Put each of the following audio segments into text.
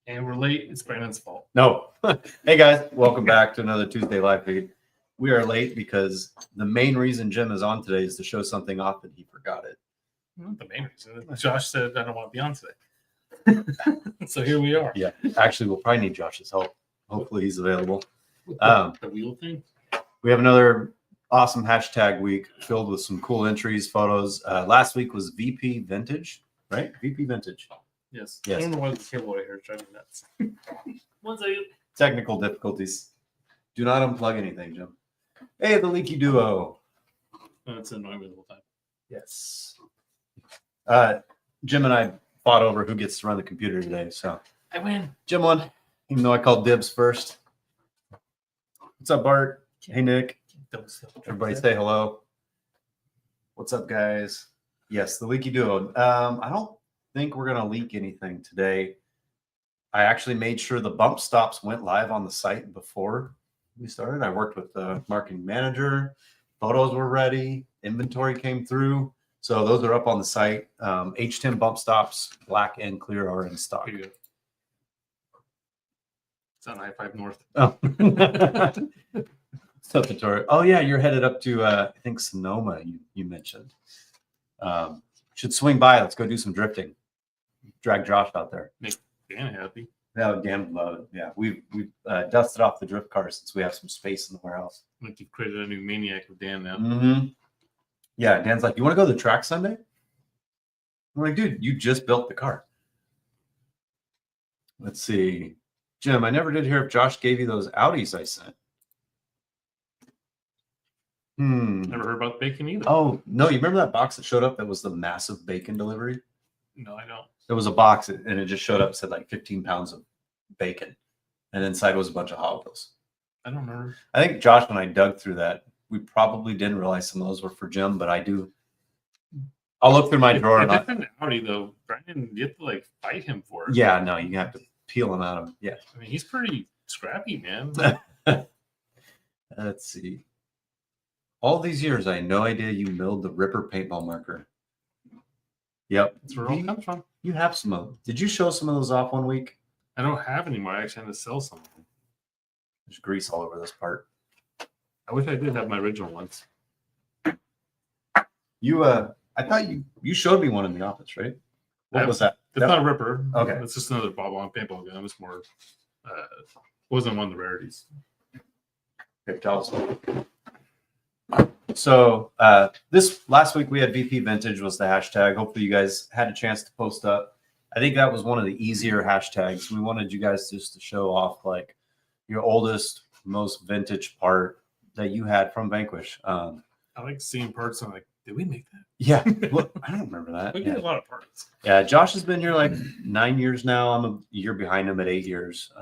And we're late. It's Brandon's fault. No. Hey, guys. Welcome back to another Tuesday live feed. We are late because the main reason Jim is on today is to show something off and he forgot it. Not the main reason. Josh said, I don't want to be on today. So here we are. Yeah. Actually, we'll probably need Josh's help. Hopefully he's available. The wheel thing? We have another awesome hashtag week filled with some cool entries, photos. Last week was VP Vintage, right? VP Vintage. Yes. Yes. I don't know why the cable right here is driving me nuts. One second. Technical difficulties. Do not unplug anything, Jim. Hey, the Leaky Duo. Oh, it's annoying me the whole time. Yes. Jim and I fought over who gets to run the computer today. So I win. Jim won, even though I called dibs first. What's up, Bart? Hey, Nick. Everybody say hello. What's up, guys? Yes, the Leaky Duo. I don't think we're going to leak anything today. I actually made sure the bump stops went live on the site before we started. I worked with the marketing manager. Photos were ready. Inventory came through. So those are up on the site. H10 bump stops, black and clear, are in stock. Here you go. It's on I-5 North. Oh. Oh, yeah, you're headed up to, I think, Sonoma, you mentioned. Should swing by. Let's go do some drifting. Drag Josh out there. Make Dan happy. Yeah, Dan would love it. Yeah, we've dusted off the drift car since we have some space in the warehouse. Like you've created a new maniac of Dan now. Mm-hmm. Yeah, Dan's like, you want to go to the track Sunday? I'm like, dude, you just built the car. Let's see. Jim, I never did hear if Josh gave you those Audis I sent. Never heard about bacon either. Oh, no, you remember that box that showed up that was the massive bacon delivery? No, I don't. There was a box and it just showed up, said like 15 pounds of bacon. And inside was a bunch of Hot Wheels. I don't remember. I think Josh and I dug through that. We probably didn't realize some of those were for Jim, but I do. I'll look through my drawer. If it's an Audi, though, Brandon, you have to like fight him for it. Yeah, no, you have to peel him out of. Yeah. I mean, he's pretty scrappy, man. Let's see. All these years, I had no idea you milled the Ripper paintball marker. Yep. That's where it all comes from. You have some of them. Did you show some of those off one week? I don't have any more. I actually had to sell some. There's grease all over this part. I wish I did have my original ones. I thought you showed me one in the office, right? What was that? It's not a Ripper. Okay. It's just another bob-on paintball gun. It was more, wasn't one of the rarities. Okay, tell us. So this last week we had VP Vintage was the hashtag. Hopefully you guys had a chance to post up. I think that was one of the easier hashtags. We wanted you guys just to show off like your oldest, most vintage part that you had from Vanquish. I like seeing parts and I'm like, did we make that? Yeah, well, I don't remember that. We did a lot of parts. Yeah, Josh has been here like 9 years now. I'm a year behind him at 8 years.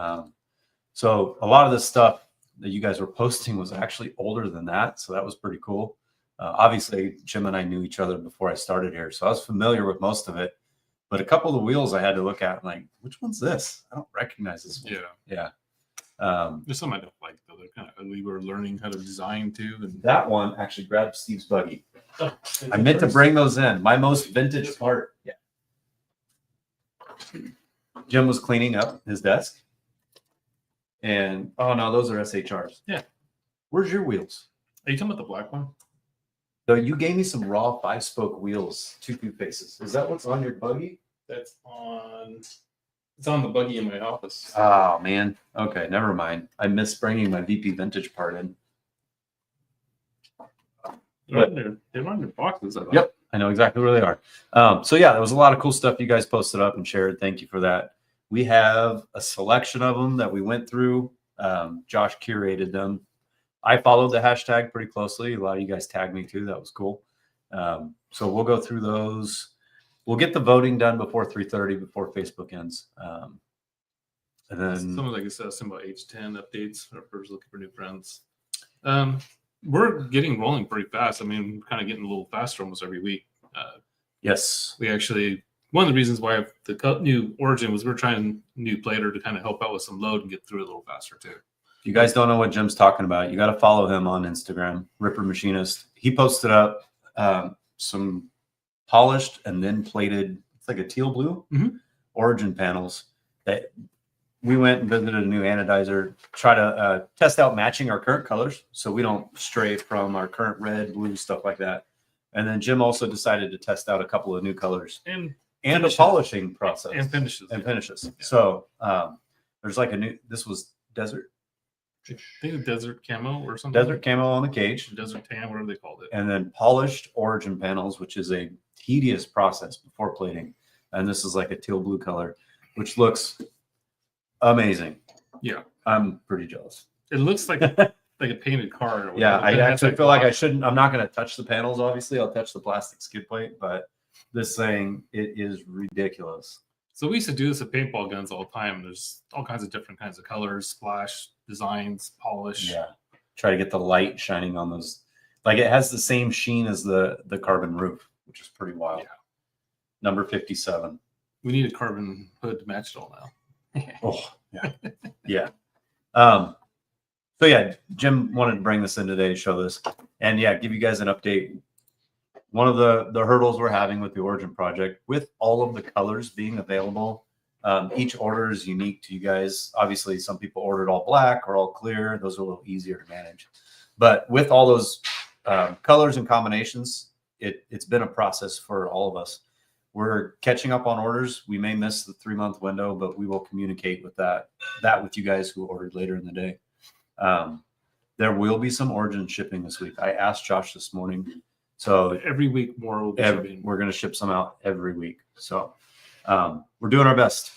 So a lot of the stuff that you guys were posting was actually older than that. So that was pretty cool. Obviously, Jim and I knew each other before I started here. So I was familiar with most of it. But a couple of the wheels I had to look at, and like, which one's this? I don't recognize this one. Yeah. There's some I don't like, though. They're kind of ugly. We're learning how to design, too. And That one actually grabbed Steve's buggy. I meant to bring those in. My most vintage part. Yeah. Jim was cleaning up his desk. And, oh, no, those are SHRs. Yeah. Where's your wheels? Are you talking about the black one? So you gave me some raw 5-spoke wheels, two faces. Is that what's on your buggy? That's on. It's on the buggy in my office. Oh, man. Okay, never mind. I missed bringing my VP Vintage part in. They're on their boxes. I thought. Yep, I know exactly where they are. So, yeah, there was a lot of cool stuff you guys posted up and shared. Thank you for that. We have a selection of them that we went through. Josh curated them. I followed the hashtag pretty closely. A lot of you guys tagged me too. That was cool. So we'll go through those. We'll get the voting done before 3:30, before Facebook ends. And then someone like us asking about H10 updates. Our first looking for new friends. We're getting rolling pretty fast. I mean, we're kind of getting a little faster almost every week. yes, We actually, one of the reasons why the new Origin was we're trying new plater to kind of help out with some load and get through it a little faster too. if you guys don't know what Jim's talking about, you got to follow him on Instagram, Ripper Machinist. He posted up some polished and then plated, it's like a teal blue Origin panels that we went and visited a new anodizer, try to test out matching our current colors so we don't stray from our current red, blue, stuff like that. And then Jim also decided to test out a couple of new colors and a finishes. polishing process and finishes. finishes. Yeah. So there's like this was desert I think desert camo or something. desert camo on the cage, Desert tan, whatever they called it. and then polished origin panels, which is a tedious process before plating. And this is like a teal blue color, which looks amazing. Yeah, I'm pretty jealous. it looks like a painted car. Yeah, I It has actually that feel like I gloss. shouldn't. I'm not going to touch the panels. Obviously, I'll touch the plastic skid plate, but this thing, it is ridiculous. So we used to do this with paintball guns all the time. There's all kinds of different kinds of colors, splash, designs, polish. Yeah, try to get the light shining on those. Like it has the same sheen as the carbon roof, which is pretty wild. Yeah. Number 57. We need a carbon hood to match it all now. Oh yeah, yeah. So yeah, Jim wanted to bring this in today to show this, and yeah, give you guys an update. One of the hurdles we're having with the Origin project, with all of the colors being available, each order is unique to you guys. Obviously, some people ordered all black or all clear; those are a little easier to manage. But with all those colors and combinations, it's been a process for all of us. We're catching up on orders. We may miss the 3-month window, but we will communicate with that with you guys who ordered later in the day. There will be some Origin shipping this week. I asked Josh this morning. So Every week more will be shipping. we're going to ship some out every week. So we're doing our best.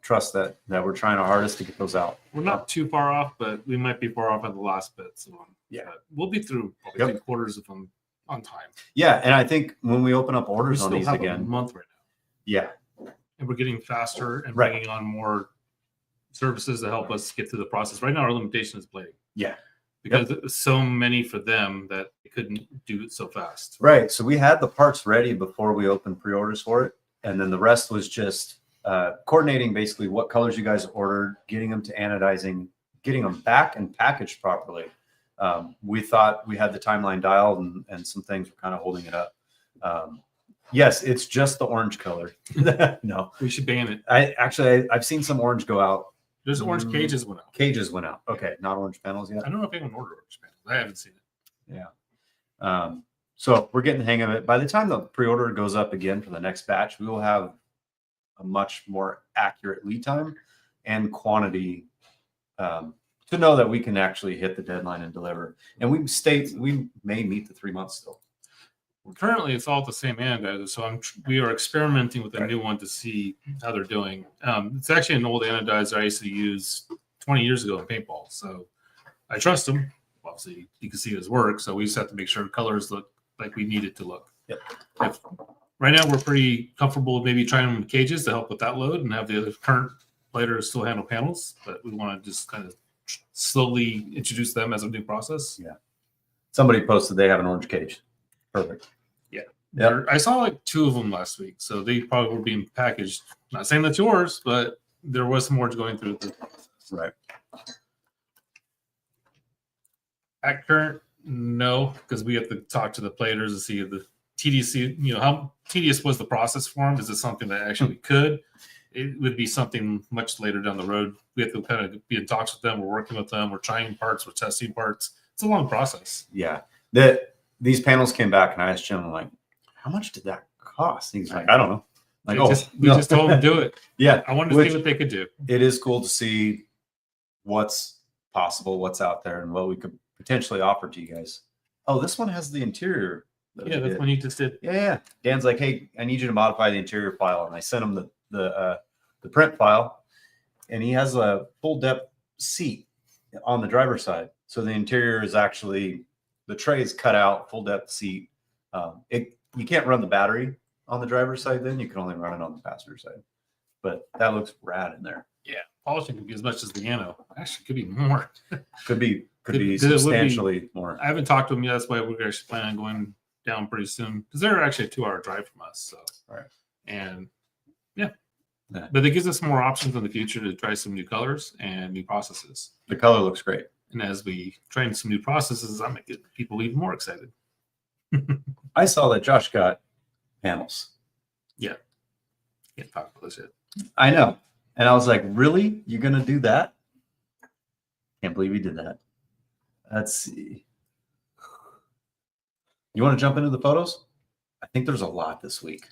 Trust that we're trying our hardest to get those out. We're not too far off, but we might be far off at the last bit. So Yeah. we'll be through probably Yep. 3/4 of them on time. Yeah, and I think when we open up We orders on still these have a again, month right now, yeah, and we're getting faster and Right. bringing on more services to help us get through the process. Right now, our limitation is plating. yeah. Because there's so many for them that they couldn't do it so fast. Right. So we had the parts ready before we opened pre-orders for it. And then the rest was just coordinating basically what colors you guys ordered, getting them to anodizing, getting them back and packaged properly. We thought we had the timeline dialed and some things were kind of holding it up. Yes, it's just the orange color. No, We should ban it. I've seen some orange go out. There's orange cages went out. Cages went out. Okay. Not orange panels yet. I don't know if anyone ordered orange panels. I haven't seen it. Yeah. So we're getting the hang of it. By the time the pre-order goes up again for the next batch, we will have a much more accurate lead time and quantity to know that we can actually hit the deadline and deliver. And we may meet the 3 months still. Currently, it's all at the same anodizer, so we are experimenting with a new one to see how they're doing. It's actually an old anodizer I used to use 20 years ago in paintball, so I trust them. Obviously, you can see his work, so we just have to make sure colors look like we need it to look. Yep. Right now, we're pretty comfortable with maybe trying them with cages to help with that load and have the other current platers still handle panels, but we want to just kind of slowly introduce them as a new process. Yeah. Somebody posted they have an orange cage. Perfect. Yeah. I saw like 2 of them last week, so they probably were being packaged. Not saying that's yours, but there was some more going through the process. Right. At current, no, because we have to talk to the platers to see the TDC, how tedious was the process for them? Is it something that actually could? It would be something much later down the road. We have to kind of be in talks with them. We're working with them. We're trying parts. We're testing parts. It's a long process. Yeah. These panels came back and I asked Jim, like, how much did that cost? And he's like, I don't know. Like, We just told them to do it. Yeah. I wanted to see what they could do. It is cool to see what's possible, what's out there, and what we could potentially offer to you guys. Oh, this one has the interior. Yeah, that's when you just did. Yeah. Dan's like, hey, I need you to modify the interior file. And I sent him the print file, and he has a full depth seat on the driver's side. So the interior is actually, the tray is cut out, full depth seat. You can't run the battery on the driver's side then. You can only run it on the passenger side. But that looks rad in there. Yeah, polishing could be as much as the ano. Actually, could be more. Could be It substantially more. I haven't talked to them yet. That's why we're actually planning on going down pretty soon because they're actually a 2-hour drive from us. So, right. And yeah, but it gives us more options in the future to try some new colors and new processes. The color looks great. And as we try some new processes, I might get people even more excited. I saw that Josh got panels. Yeah. Can't talk about this yet. I know. And I was like, really? You're going to do that? Can't believe he did that. Let's see. You want to jump into the photos? I think there's a lot this week.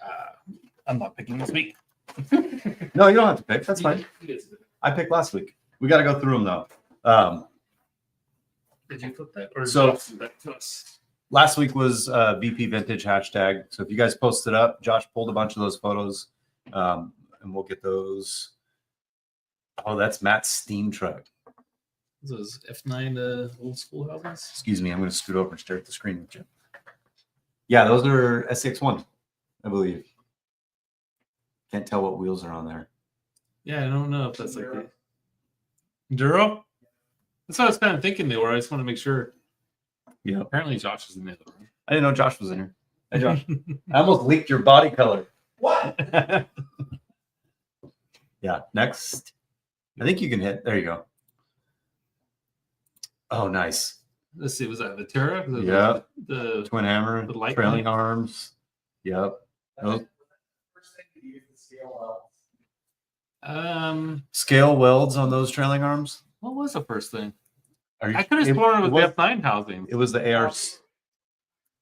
I'm not picking this week. No, you don't have to pick. That's fine. I picked last week. We got to go through them though. Did you flip that? Or So- Josh did that to us? Last week was VP Vintage hashtag. So if you guys posted up, Josh pulled a bunch of those photos, and we'll get those. Oh, that's Matt's steam truck. Those F9 old school houses. Excuse me. I'm going to scoot over and stare at the screen with you. Yeah, those are SX1, I believe. Can't tell what wheels are on there. Yeah, I don't know if that's like the Duro. That's what I was kind of thinking they were. I just want to make sure. Yeah. Apparently, Josh is in the other room. I didn't know Josh was in here. Hey, Josh. I almost leaked your body color. What? Yeah. Next. I think you can hit. There you go. Oh, nice. Let's see. Was that the Terra? Yeah. The Twin hammer, The light trailing one? arms. Yep. Those- First thing to use the scale Scale welds on those trailing arms. what was the first thing? Are you, I could have sworn it was was, the F9 housing. it was the AR60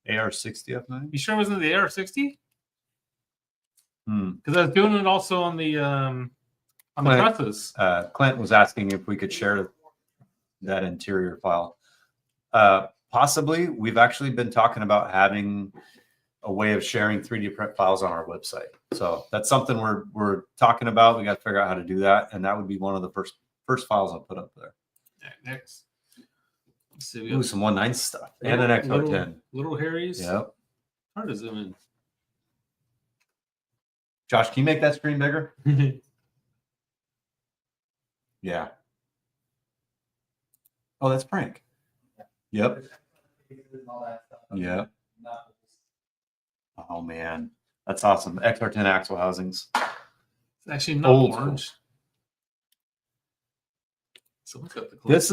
F9. You sure it wasn't the AR60? Hmm. Because I was doing it also on the Clint. trusses. Clint was asking if we could share that interior file. Possibly. We've actually been talking about having a way of sharing 3D print files on our website. So that's something we're talking about. We got to figure out how to do that, and that would be one of the first files I'll put up there. Yeah, next. Let's see. We Ooh, got some 1.9 stuff and an XR10. Little Harry's. Yep. Hard to zoom Josh, can you make that screen bigger? in. Yeah. Oh, that's prank. Yep. and all that stuff. Yep. Not- Oh man, that's awesome. XR10 axle housings. It's actually not Old orange. Someone's got the This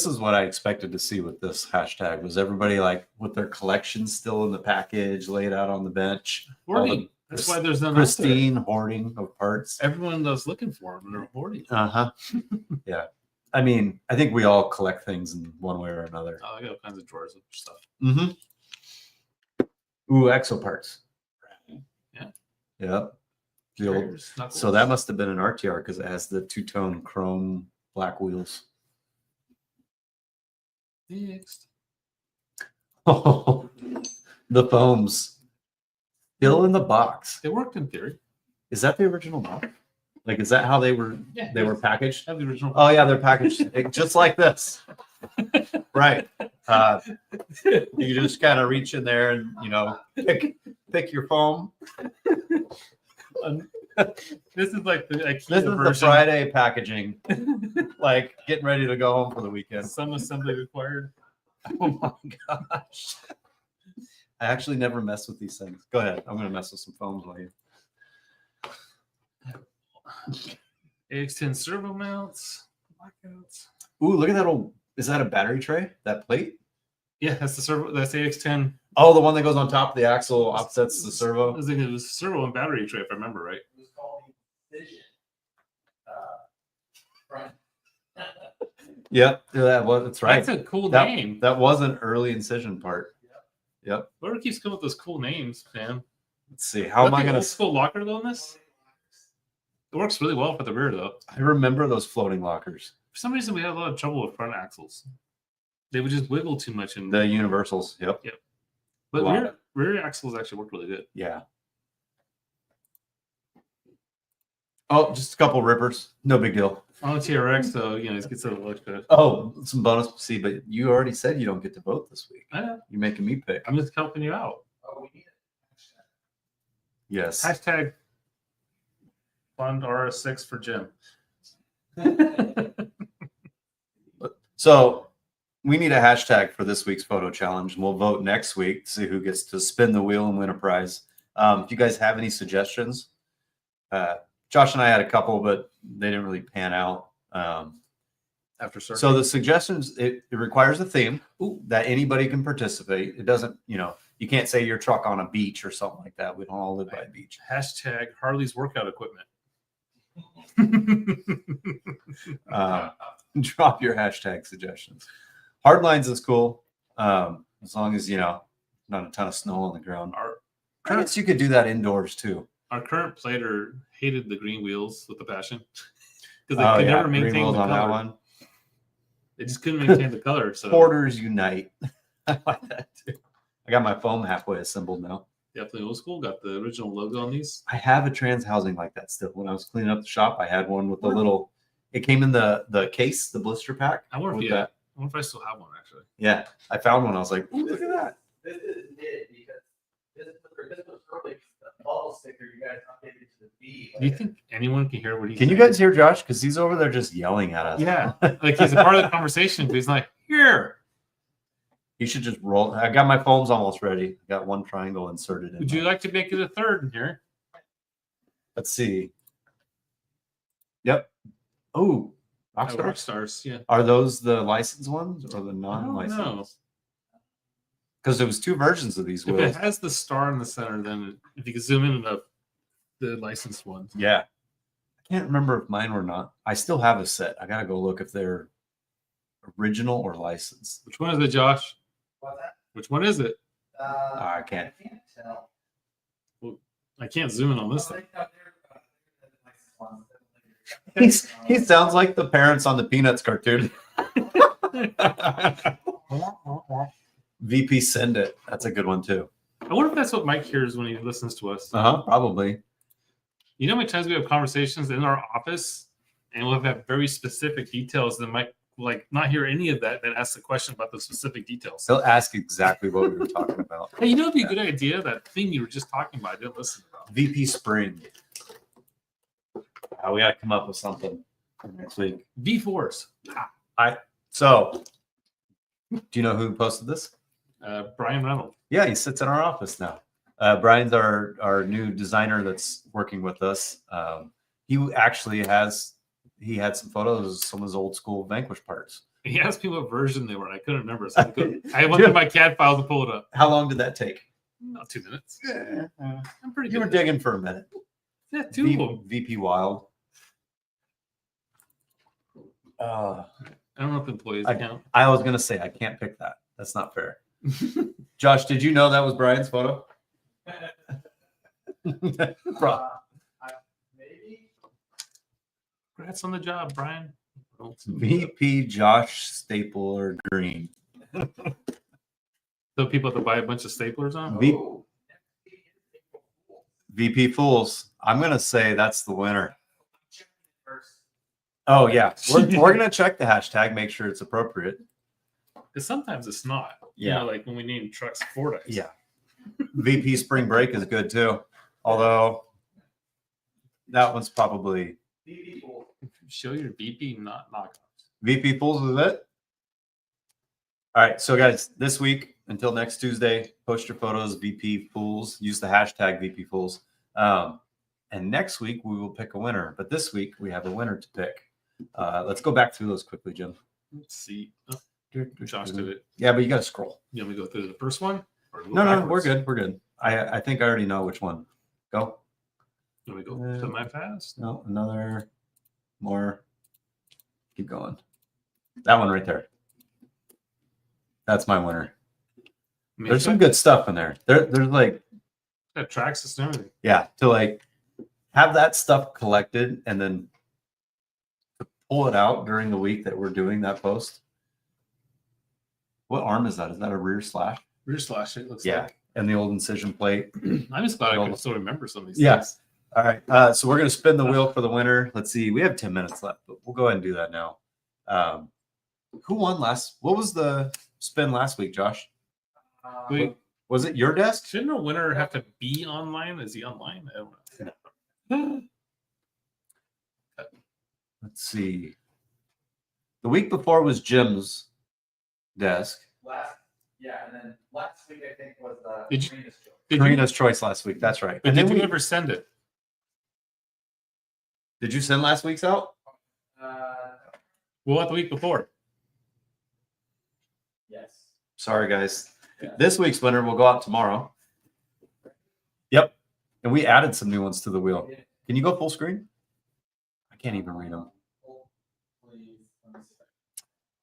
is what I expected to see with this hashtag. Was everybody like with their collections still in the package, laid out on the bench, hoarding. That's why there's none out there. pristine hoarding of parts. Everyone that's looking for them, they're hoarding. Uh-huh. Yeah. I mean, I think we all collect things in one way or another. Oh, I got all kinds of drawers of stuff. Mm-hmm. Ooh, exo parts. Yeah. Yep. The old, Prayers, knuckles. so that must have been an RTR because it has the two-tone chrome black wheels. Next. Oh, the foams. Still in the box. It worked in theory. Is that the original box? Like, is that how they were Yeah, they were packaged? have the original. Oh yeah, they're packaged just like this. Right. You just kind of reach in there and pick your foam. This is like the IKEA This is the version. Friday packaging, like getting ready to go home for the weekend. Some assembly required. Oh my gosh. I actually never mess with these things. Go ahead. I'm gonna mess with some foams while you. AX10 servo mounts. Blackouts. Ooh, look at that old. Is that a battery tray? That plate? Yeah, that's the servo. That's AX10. Oh, the one that goes on top of the axle offsets the I servo. was thinking it was servo and battery tray, if I remember right. It was called the Vision. Front. Yep, that's right. That's a cool That, name. that was an early incision part. Yep. Whoever keeps coming up with those cool names, man. Let's see. How am I gonna? old school locker though in this? It works really well for the rear though. I remember those floating lockers, For some reason, we had a lot of trouble with front axles. They would just wiggle too much, and the universals. Yep. but Wow. rear axles actually worked really good. Yeah. Oh, just a couple rippers. No big deal. On the TRX though, it gets a little extra. Oh, some bonus. See, but you already said you don't get to vote this week. I know. You're making me pick. I'm just helping you out. Oh, we need it. Yes. Hashtag fund RS6 for Jim. So we need a hashtag for this week's photo challenge, and we'll vote next week to see who gets to spin the wheel and win a prize. If you guys have any suggestions, Josh and I had a couple, but they didn't really pan out. After circuit. So the suggestions, it requires a theme that anybody can participate. It doesn't, you can't say your truck on a beach or something like that. We don't all live by a beach. Hashtag Harley's workout equipment. Drop your hashtag suggestions. Hardlines is cool. As long as, not a ton of snow on the ground. I guess you could do that indoors too. Our current plater hated the green wheels with a passion because they could never Green maintain wheels the on that color. one. They just couldn't maintain the color. So Porters unite. I like that too. I got my foam halfway assembled now. definitely old school. Got the original logo on these. I have a trans housing like that still. When I was cleaning up the shop, I had one with the little. It came in the case, the blister pack. I wonder with if that. I wonder if I still have one actually. Yeah, I found one. I was like, ooh, look at that. This is knit because this was early. The bubble sticker you guys updated to the V. Do you think anyone can hear what he's Can you saying? guys hear Josh? Because he's over there just yelling at us. Yeah, like he's a part of the conversation, but he's like, here. You should just roll. I got my foams almost ready. Got one triangle inserted in. Would you like to make it a third in here? Let's see. Yep. Oh, Rock Rockstar. stars, yeah. Are those the licensed ones or the I don't know. non-licensed? Because there was two versions of these If wheels. it has the star in the center, then if you can zoom in enough, the licensed ones. Yeah. I can't remember if mine were not. I still have a set. I gotta go look if they're original or licensed. Which one is it, Josh? What's that? Which one is it? I can't. I can't tell. I can't zoom in on this Oh, thing. they're the nicest ones. He sounds like the parents on the Peanuts cartoon. VP send it. That's a good one too. I wonder if that's what Mike hears when he listens to us. Probably. You know how many times we have conversations in our office and we'll have very specific details that Mike like not hear any of that, then ask the question about the specific details. He'll ask exactly what we were talking about. Hey, you know, it'd be a good idea. That thing you were just talking about, I didn't listen about. VP Spring. We got to come up with something for next week. V4s. So, do you know who posted this? Brian Reynolds. Yeah, he sits in our office now. Brian's our new designer that's working with us. He actually had some photos of some of his old school Vanquish parts. He asked me what version they were. And I couldn't remember. So I went through my CAD files to pull it up. How long did that take? Not 2 minutes. Yeah, I'm pretty you good. were digging for a minute. Yeah, two of them. VP Wild. I don't know if employees count. I was gonna say I can't pick that. That's not fair. Josh, did you know that was Brian's photo? Bro. Maybe. Congrats on the job, Brian. VP Josh Stapler Green. So people have to buy a bunch of staplers on. Oh. VP Fools. I'm gonna say that's the winner. First. Oh yeah, we're gonna check the hashtag, make sure it's appropriate. Because sometimes it's not. Yeah. You know, like when we name trucks Fordyce. Yeah. VP Spring Break is good too. Although that one's probably Show your BP, not knockoffs. VP Fools, is it? All right, so guys, this week until next Tuesday, post your photos, VP Fools. Use the hashtag VP Fools. And next week we will pick a winner. But this week we have a winner to pick. Let's go back through those quickly, Jim. Let's see. Oh, Josh did it. Yeah, but you got to scroll. You want me to go through the first one? Or go No, we're backwards? good. We're good. I think I already know which one. Go. You want me to go semi-fast? No, another more. Keep going. That one right there. That's my winner. I mean, There's some good stuff in there. There's like, got tracks and everything. yeah, to like have that stuff collected and then to pull it out during the week that we're doing that post. What arm is that? Is that a rear slash? Rear slash, it looks Yeah. like. And the old incision plate. I'm just glad I can still remember some of these Yeah. things. All right. So we're going to spin the wheel for the winner. Let's see. We have 10 minutes left, but we'll go ahead and do that now. Who won last? What was the spin last week, Josh? Wait, Was it your desk? shouldn't a winner have to be online? Is he online? I don't know. Let's see. The week before was Jim's desk. And then last week I think was Did you- Karina's choice. Did you, Karina's choice last week. That's right. but And did then you we, ever send it? did you send last week's out? What about the week before? Yes. Sorry, guys. Yeah. This week's winner will go out tomorrow. Yep. And we added some new ones to the wheel. Can you go full screen? can't even read them.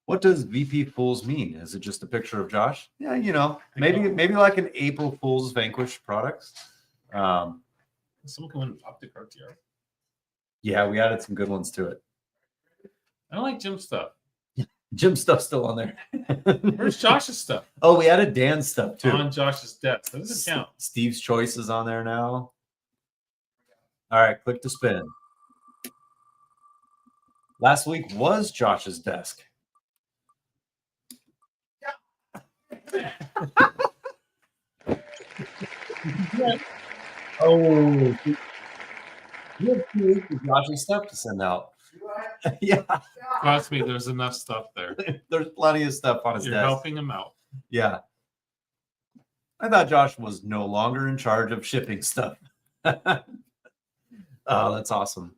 What does VP Fools mean? Is it just a picture of Josh? Yeah, you know, maybe like an April Fool's Vanquish products. Someone can win optic art here. Yeah, we added some good ones to it. I don't like Jim's stuff. Jim's stuff's still on there. Where's Josh's stuff? Oh, we added Dan's stuff too. On Josh's desk. That doesn't count. Steve's Choice is on there now. All right, click to spin. Last week was Josh's desk. Oh, you have 2 weeks of Josh's stuff to send out. Yeah, Trust me, there's enough stuff there. there's plenty of stuff on his You're desk. helping him out. Yeah. I thought Josh was no longer in charge of shipping stuff. Oh, that's awesome.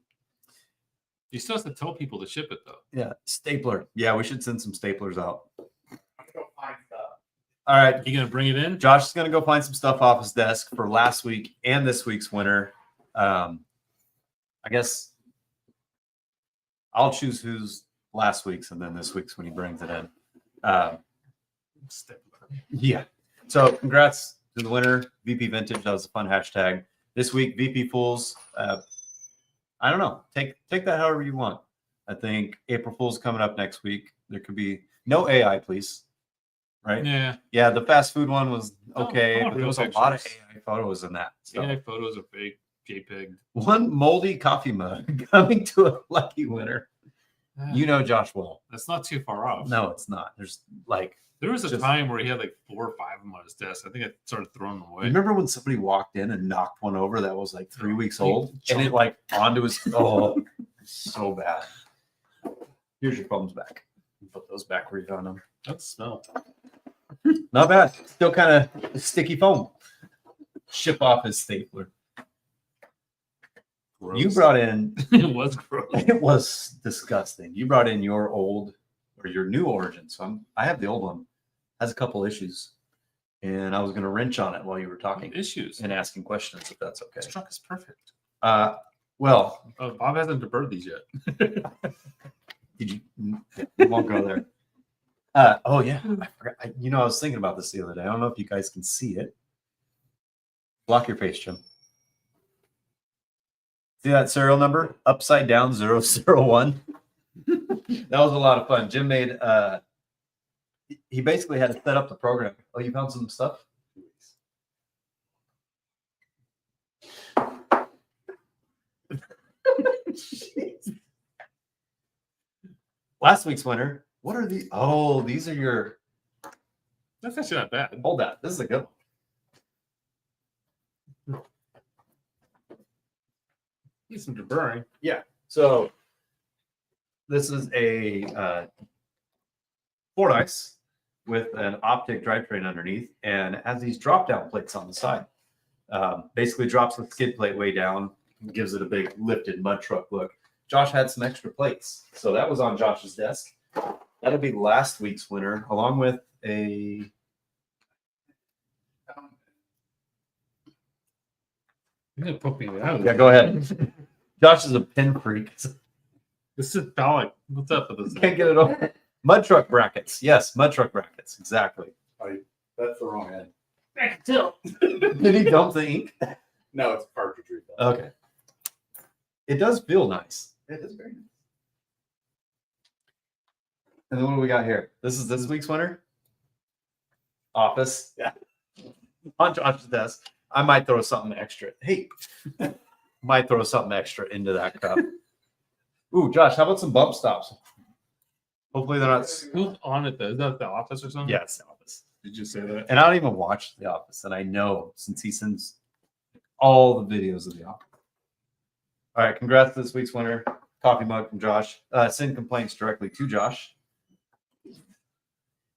You still have to tell people to ship it, though. Yeah, stapler. Yeah, we should send some staplers out. I'm gonna go find stuff. All right, You gonna bring it in? Josh is going to go find some stuff off his desk for last week and this week's winner. I guess I'll choose who's last week's and then this week's when he brings it in. Yeah. So congrats to the winner, VP Vintage. That was a fun hashtag. This week, VP Fools. I don't know. Take that however you want. I think April Fool's coming up next week. There could be no AI, please. Right? Yeah. Yeah, the fast food one was okay, I want but there was a real lot of pictures. AI photos in that. So AI photos are fake. JPEG. one moldy coffee mug coming to a lucky winner. You know Josh well. That's not too far off. No, it's not. There's like, There was a Just- time where he had like 4 or 5 of them on his desk. I think I started throwing them away. remember when somebody walked in and knocked one over that was like 3 weeks He old and it like onto his so bad. Here's your thumbs back. Put those back where you found them. That smell. Not bad. Still kind of sticky foam. Ship off his stapler. Gross. You brought in, It was gross. it was disgusting. You brought in your old or your new Origin. So I have the old one. Has a couple issues. And I was going to wrench on it while you were talking Issues. and asking questions, if that's okay. This truck is perfect. Well, Oh, Bob hasn't deburred these yet. did you? We won't go there. Oh yeah, I forgot. I was thinking about this the other day. I don't know if you guys can see it. Block your face, Jim. See that serial number? Upside down 001. That was a lot of fun. Jim made. He basically had to set up the program. Oh, you found some stuff? Last week's winner. What are the? Oh, these are your. That's actually not bad. Hold that. This is a good one. Need some deburring. So this is a Fordyce with an optic drivetrain underneath, and it has these drop-down plates on the side. Basically drops the skid plate way down and gives it a big lifted mud truck look. Josh had some extra plates, so that was on Josh's desk. That'll be last week's winner, along with a. You're gonna poke me out. Yeah, go ahead. Josh is a pin freak. This is Balak. What's up with this? Can't get it over. Mud truck brackets. Yes, mud truck brackets. Exactly. That's the wrong end. Did he dump the ink? No, it's cartridge refill. Okay. It does feel nice. It is very nice. And then what do we got here? This is this week's winner. Office. Yeah. On Josh's desk. I might throw something extra. Hey, might throw something extra into that cup. Ooh, Josh, how about some bump stops? Hopefully they're not. Who's on it though? Is that the office or something? Yeah, it's the Office. Did you say that? And I don't even watch The Office, and I know since he sends all the videos of The Office. All right, congrats to this week's winner. Coffee mug from Josh. Send complaints directly to Josh.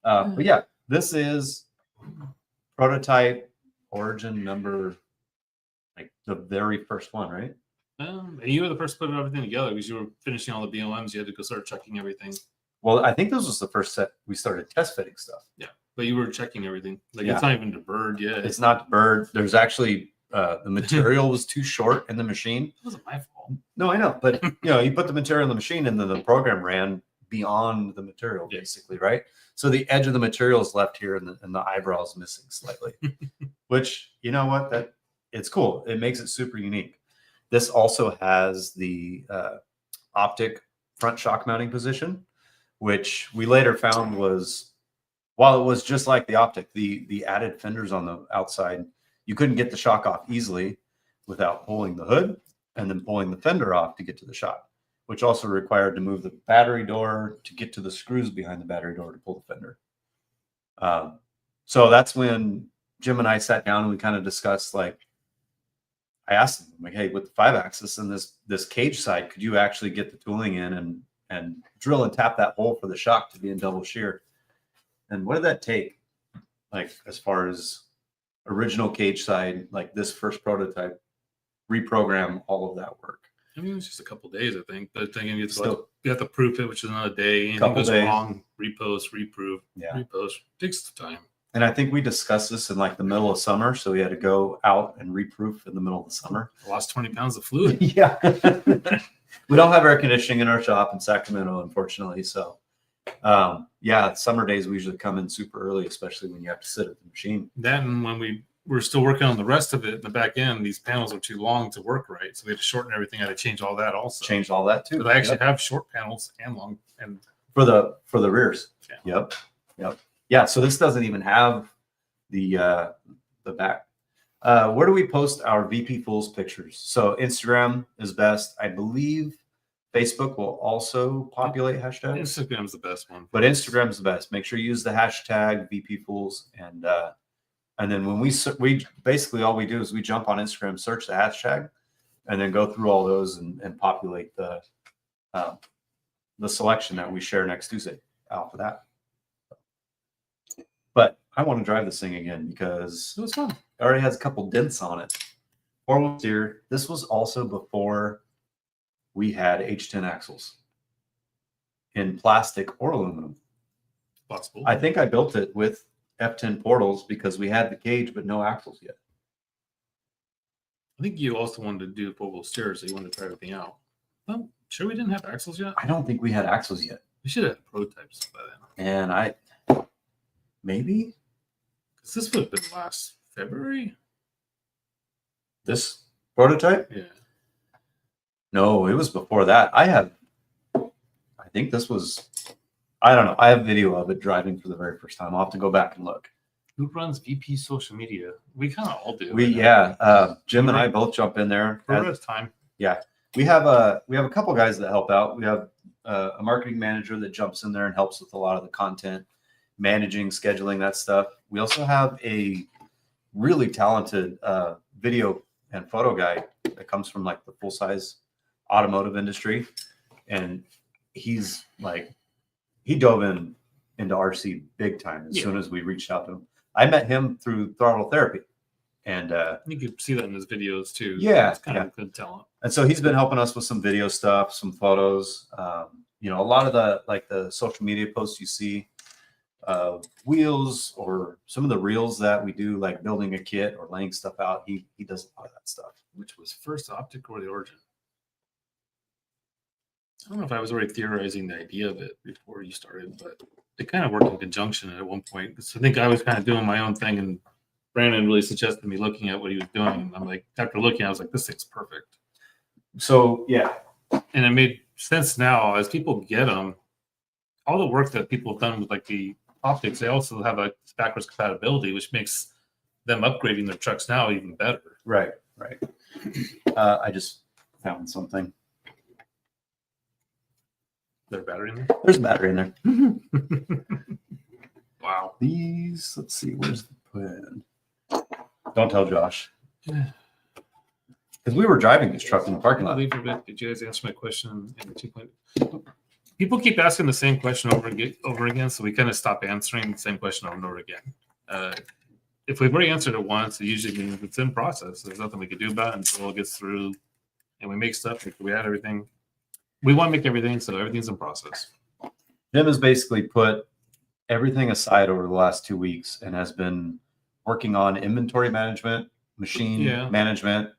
But yeah, this is prototype Origin number, like the very first one, right? And you were the first to put everything together because you were finishing all the BLMs. You had to go start checking everything. Well, I think this was the first set we started test fitting stuff. But you were checking everything. Like Yeah. it's not even deburred yet. It's not bird. There's actually the material was too short in the machine. It wasn't my fault. No, I know, but you put the material in the machine, and then the program ran beyond the material, Yeah. basically, right? So the edge of the material is left here, and the eyebrow is missing slightly. Which, you know what, that it's cool. It makes it super unique. This also has the optic front shock mounting position, which we later found was, while it was just like the optic, the added fenders on the outside, you couldn't get the shock off easily without pulling the hood and then pulling the fender off to get to the shock, which also required to move the battery door to get to the screws behind the battery door to pull the fender. So that's when Jim and I sat down and we kind of discussed, like, I asked him, like, hey, with the 5-axis and this cage side, could you actually get the tooling in and drill and tap that hole for the shock to be in double shear? And what did that take? Like, as far as original cage side, like this first prototype, reprogram all of that work. I mean, it was just a couple days, I think. But then you Still- have to proof it, which is another day. Anything Couple goes days. wrong, repost, reproof, Yeah. repost. Takes time. And I think we discussed this in like the middle of summer. So we had to go out and reproof in the middle of the summer. I lost 20 pounds of fluid. Yeah. We don't have air conditioning in our shop in Sacramento, unfortunately. So, yeah, summer days we usually come in super early, especially when you have to sit at the machine. Then when we were still working on the rest of it in the back end, these panels were too long to work right. So we had to shorten everything. I had to change all that also. Change all that too. But I actually Yep. have short panels and long. And for the rears. Yeah. Yep. Yeah. So this doesn't even have the back. Where do we post our VP Fools pictures? So Instagram is best. I believe Facebook will also populate hashtags, Instagram's the best one. but Instagram's the best. Make sure you use the hashtag VP Fools, and then when we basically all we do is we jump on Instagram, search the hashtag, and then go through all those and populate the selection that we share next Tuesday out for that. But I want to drive this thing again because It was fun. it already has a couple dents on it. 4-wheel steer. This was also before we had H10 axles in plastic or aluminum. Possible. I think I built it with F10 portals because we had the cage but no axles yet. I think you also wanted to do 4-wheel steer, so you wanted to try everything out. Well, sure we didn't have axles yet. I don't think we had axles yet. We should have had prototypes by then. And maybe Because this would have been last February. this prototype? Yeah. No, it was before that. I think this was, I don't know. I have video of it driving for the very first time. I'll have to go back and look. Who runs VP social media? We kind of all do. Jim and I both jump in there. For the rest of time. We have a couple guys that help out. We have a marketing manager that jumps in there and helps with a lot of the content, managing, scheduling, that stuff. We also have a really talented video and photo guy that comes from like the full size automotive industry, and he's like, he dove into RC big time as soon as we reached out to him. I met him through Throttle Therapy, and You can see that in his videos too. Yeah, It's kind of good talent. and so he's been helping us with some video stuff, some photos. A lot of the social media posts you see, wheels or some of the reels that we do, like building a kit or laying stuff out. He does a lot of that stuff. Which was first optic or the origin? I don't know if I was already theorizing the idea of it before you started, but they kind of worked in conjunction at one point. So I think I was kind of doing my own thing, and Brandon really suggested me looking at what he was doing. And I'm like, after looking, I was like, this thing's perfect. So yeah, And it made sense now as people get them. All the work that people have done with like the optics, they also have like backwards compatibility, which makes them upgrading their trucks now even better. right. I just found something. Their battery in there. There's a battery in there. Wow. These, let's see, where's the pin? Don't tell Josh. Because we were driving this truck in the parking lot. Did you guys answer my question in 2.0? People keep asking the same question over again, so we kind of stop answering the same question over and over again. If we've already answered it once, it usually means it's in process. There's nothing we can do about it until it gets through, and we make stuff. We add everything. We want to make everything, so everything's in process. Jim has basically put everything aside over the last 2 weeks and has been working on inventory management machine Yeah. management,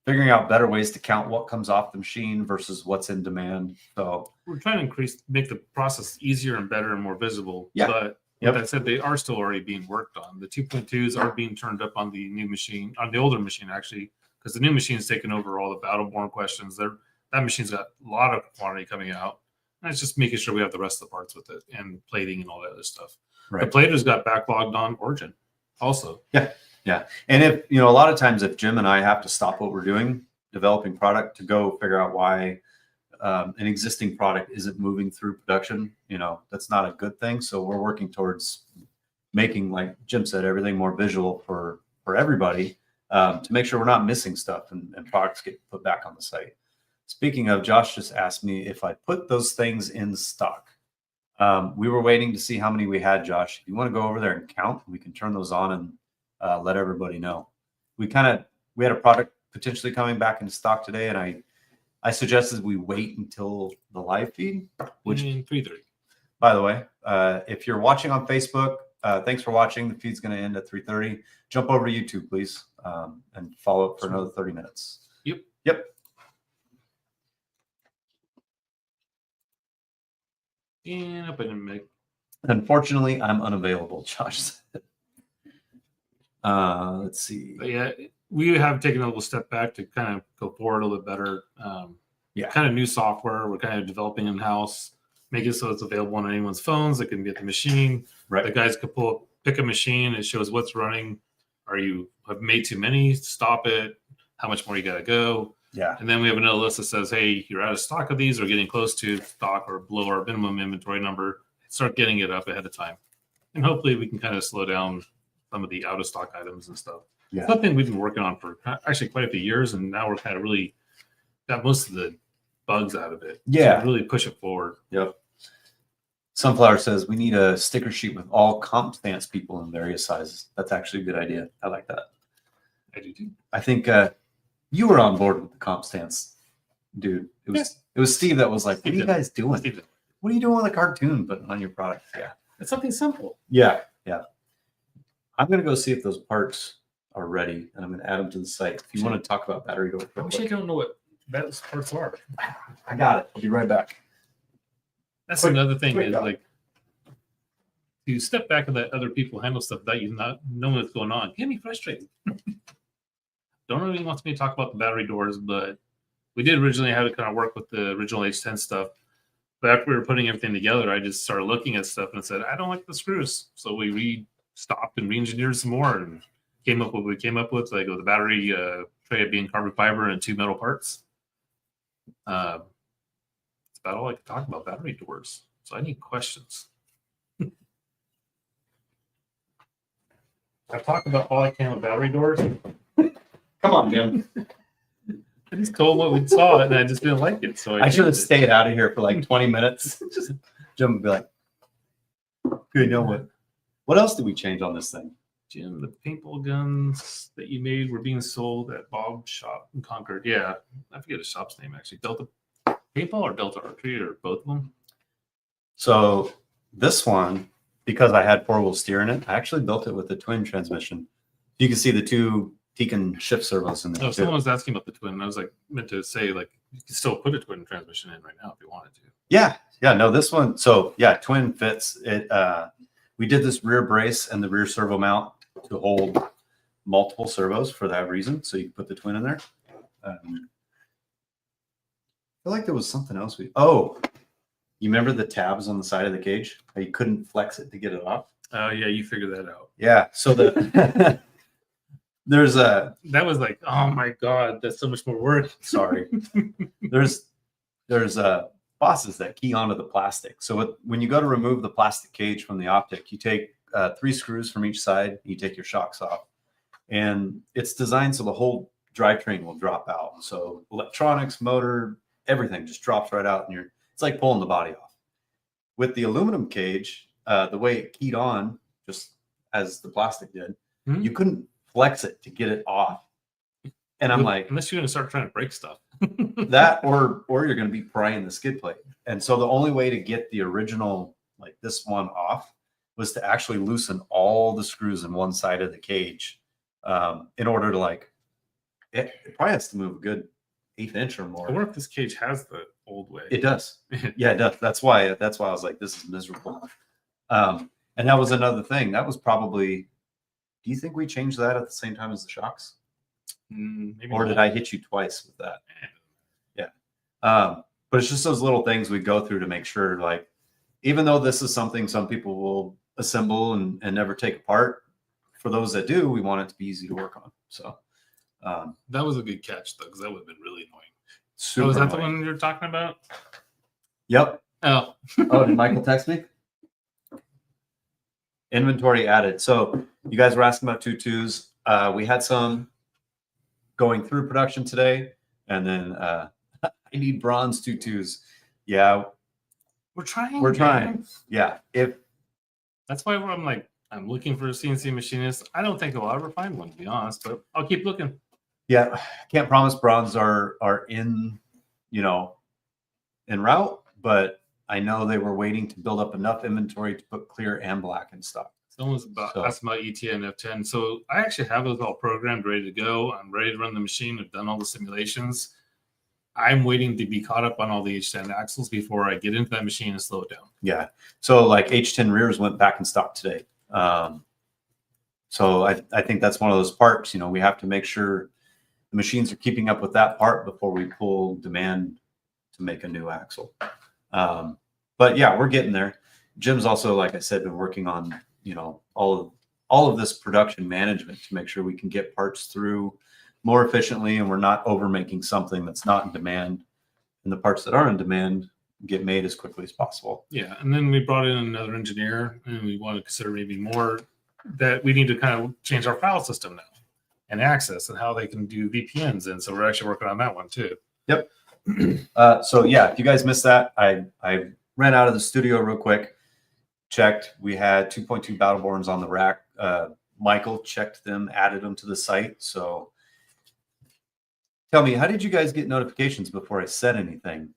figuring out better ways to count what comes off the machine versus what's in demand. So We're trying to make the process easier and better and more visible. Yeah. But Yep. with that said, they are still already being worked on. The 2.2s are being turned up on the new machine, on the older machine, actually, because the new machine's taken over all the battle-born questions. That machine's got a lot of quantity coming out. And it's just making sure we have the rest of the parts with it and plating and all that other stuff. The right. platers got backlogged on Origin also. Yeah. And if, a lot of times if Jim and I have to stop what we're doing, developing product to go figure out why an existing product isn't moving through production, that's not a good thing. So we're working towards making, like Jim said, everything more visual for everybody to make sure we're not missing stuff and products get put back on the site. Speaking of, Josh just asked me if I put those things in stock. We were waiting to see how many we had, Josh. If you want to go over there and count, we can turn those on and let everybody know. We had a product potentially coming back into stock today, and I suggested we wait until the live feed, which, 3:30. by the way, if you're watching on Facebook, thanks for watching. The feed's going to end at 3:30. Jump over to YouTube, please, and follow up for another 30 minutes. Yep. And up in the Unfortunately, I'm unavailable, Josh said. Let's see. But yeah, we have taken a little step back to kind of go forward a little bit better. Kind of new software. We're kind of developing in-house, making it so it's available on anyone's phones. It can be at the machine. Right. The guys could pick a machine. It shows what's running. Have made too many? Stop it. How much more you got to go? Yeah. And then we have another list that says, hey, you're out of stock of these or getting close to stock or below our minimum inventory number. Start getting it up ahead of time. And hopefully we can kind of slow down some of the out of stock items and stuff. Yeah. Something we've been working on for actually quite a few years. And now we're kind of really got most of the bugs out of it. Yeah. So really push it forward. Yep. Sunflower says we need a sticker sheet with all comp stance people in various sizes. That's actually a good idea. I like that. I do too. I think you were on board with the comp stance, dude. It was Steve that was like, "What are you guys doing? What are you doing with a cartoon putting on your product?" Yeah, it's something simple. Yeah. I'm gonna go see if those parts are ready, and I'm gonna add them to the site. If you want to talk about battery door, I wish I don't know what those parts are. I got it. I'll be right back. That's another thing is like to step back and let other people handle stuff that you not know what's going on. Get me frustrated. Don't really want me to talk about the battery doors, but we did originally have to kind of work with the original H10 stuff. But after we were putting everything together, I just started looking at stuff and said, I don't like the screws. So we stopped and re-engineered some more and came up with what we came up with, like with the battery tray being carbon fiber and 2 metal parts. That's about all I can talk about battery doors. So I need questions. I've talked about all I can with battery doors. Come on, Jim. I just told what we saw and I just didn't like it. So I should have stayed out of here for like 20 minutes. Just Jim would be like, "You know what else did we change on this thing?" Jim, the paintball guns that you made were being sold at Bob's shop in Concord. Yeah, I forget the shop's name actually. Delta Paintball or Delta Archery or both of them. So this one, because I had 4-wheel steer in it, I actually built it with a twin transmission. You can see the 2 Tekin shift servos in there. No, someone was asking about the twin. And I was like, meant to say like you can still put a twin transmission in right now if you wanted to. Yeah. No, this one. So yeah, twin fits it. We did this rear brace and the rear servo mount to hold multiple servos for that reason. So you can put the twin in there. I feel like there was something else. You remember the tabs on the side of the cage? How you couldn't flex it to get it off? Oh yeah, you figured that out. Yeah. So that was like, oh my god, that's so much more work. Sorry. There's bosses that key onto the plastic. So when you go to remove the plastic cage from the optic, you take 3 screws from each side. You take your shocks off, and it's designed so the whole drivetrain will drop out. So electronics, motor, everything just drops right out, and it's like pulling the body off. With the aluminum cage, the way it keyed on, just as the plastic did, you couldn't flex it to get it off. And I'm like, unless you're going to start trying to break stuff. that or you're going to be prying the skid plate. And so the only way to get the original, like this one off, was to actually loosen all the screws in one side of the cage in order to like, it probably has to move a good 1/8 inch or I more. wonder if this cage has the old way. It does. Yeah, it does. That's why I was like, this is miserable. And that was another thing. That was probably, do you think we changed that at the same time as the shocks? Maybe Or did not. I hit you twice with that? But it's just those little things we go through to make sure, like, even though this is something some people will assemble and never take apart, for those that do, we want it to be easy to work on. So That was a good catch though, because that would have been really annoying. super Oh, was that the annoying. one you're talking about? Yep. Oh, Oh, did Michael text me? Inventory added. So you guys were asking about tutus. We had some going through production today, and then I need bronze tutus. Yeah, we're trying. we're man. trying. Yeah, if That's why I'm like, I'm looking for a CNC machinist. I don't think I'll ever find one, to be honest, but I'll keep looking. yeah, can't promise bronze are in, you know, en route, but I know they were waiting to build up enough inventory to put clear and black in stock. Someone's about So- asking about ETA and F10. So I actually have those all programmed, ready to go. I'm ready to run the machine. I've done all the simulations. I'm waiting to be caught up on all the H10 axles before I get into that machine and slow it down. Yeah. So like H10 rears went back in stock today. So I think that's one of those parts, you know, we have to make sure the machines are keeping up with that part before we pull demand to make a new axle. But yeah, we're getting there. Jim's also, like I said, been working on, you know, all of this production management to make sure we can get parts through more efficiently and we're not over making something that's not in demand, and the parts that are in demand get made as quickly as possible. Yeah. And then we brought in another engineer and we want to consider maybe more that we need to kind of change our file system now and access and how they can do VPNs. And so we're actually working on that one too. Yep. So yeah, if you guys missed that, I ran out of the studio real quick, checked. We had 2.2 Battleborns on the rack. Michael checked them, added them to the site. So tell me, how did you guys get notifications before I said anything?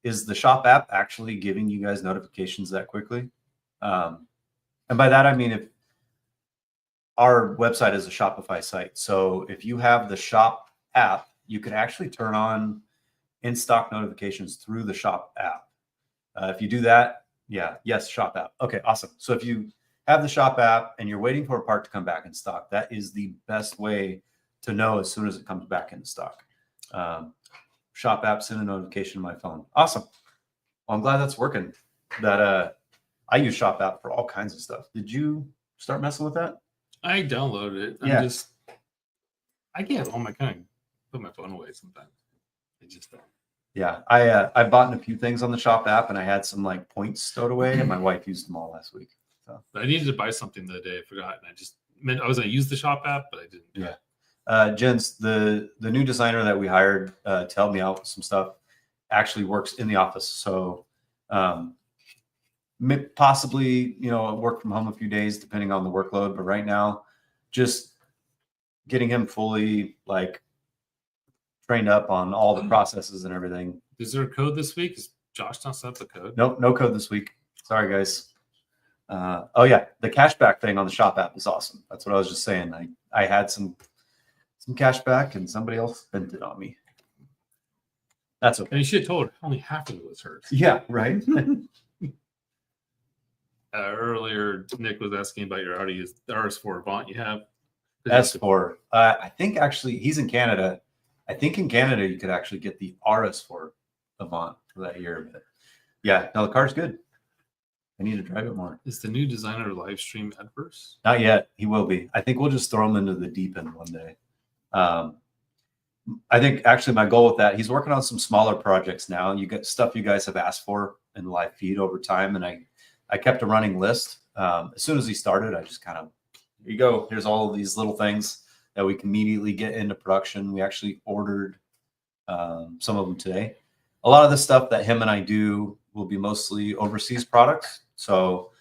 Is the shop app actually giving you guys notifications that quickly? And by that, I mean, if our website is a Shopify site. So if you have the shop app, you can actually turn on in-stock notifications through the shop app. If you do that, yes, shop app. Okay, awesome. So if you have the shop app and you're waiting for a part to come back in stock, that is the best way to know as soon as it comes back in stock. Shop app, send a notification to my phone. Awesome. Well, I'm glad that's working. That I use shop app for all kinds of stuff. Did you start messing with that? I downloaded it. Yeah. I get all my kind of put my phone away sometimes. I just don't. Yeah, I bought a few things on the shop app and I had some like points stowed away and my wife used them all last week. So But I needed to buy something the other day. I forgot, and I just meant I was going to use the shop app, but I didn't. Yeah. Jens, the new designer that we hired to help me out with some stuff actually works in the office. So possibly, you know, work from home a few days depending on the workload. But right now, just getting him fully like trained up on all the processes and everything. Is there a code this week? Is Josh not set up the code? Nope, no code this week. Sorry, guys. Oh yeah, the cashback thing on the shop app is awesome. That's what I was just saying. I had some cashback and somebody else spent it on me. That's okay. And you should have told only half of it was hers. Yeah, right. Earlier, Nick was asking about your Audi the RS4 Avant you have. S4. I think actually he's in Canada. I think in Canada you could actually get the RS4 Avant for that year. But yeah, no, the car's good. I need to drive it more. Is the new designer live stream adverse? Not yet. He will be. I think we'll just throw him into the deep end one day. I think actually my goal with that, he's working on some smaller projects now. You get stuff you guys have asked for in the live feed over time. And I kept a running list. As soon as he started, I just kind of, here you go. Here's all of these little things that we can immediately get into production. We actually ordered some of them today. A lot of the stuff that him and I do will be mostly overseas products. So,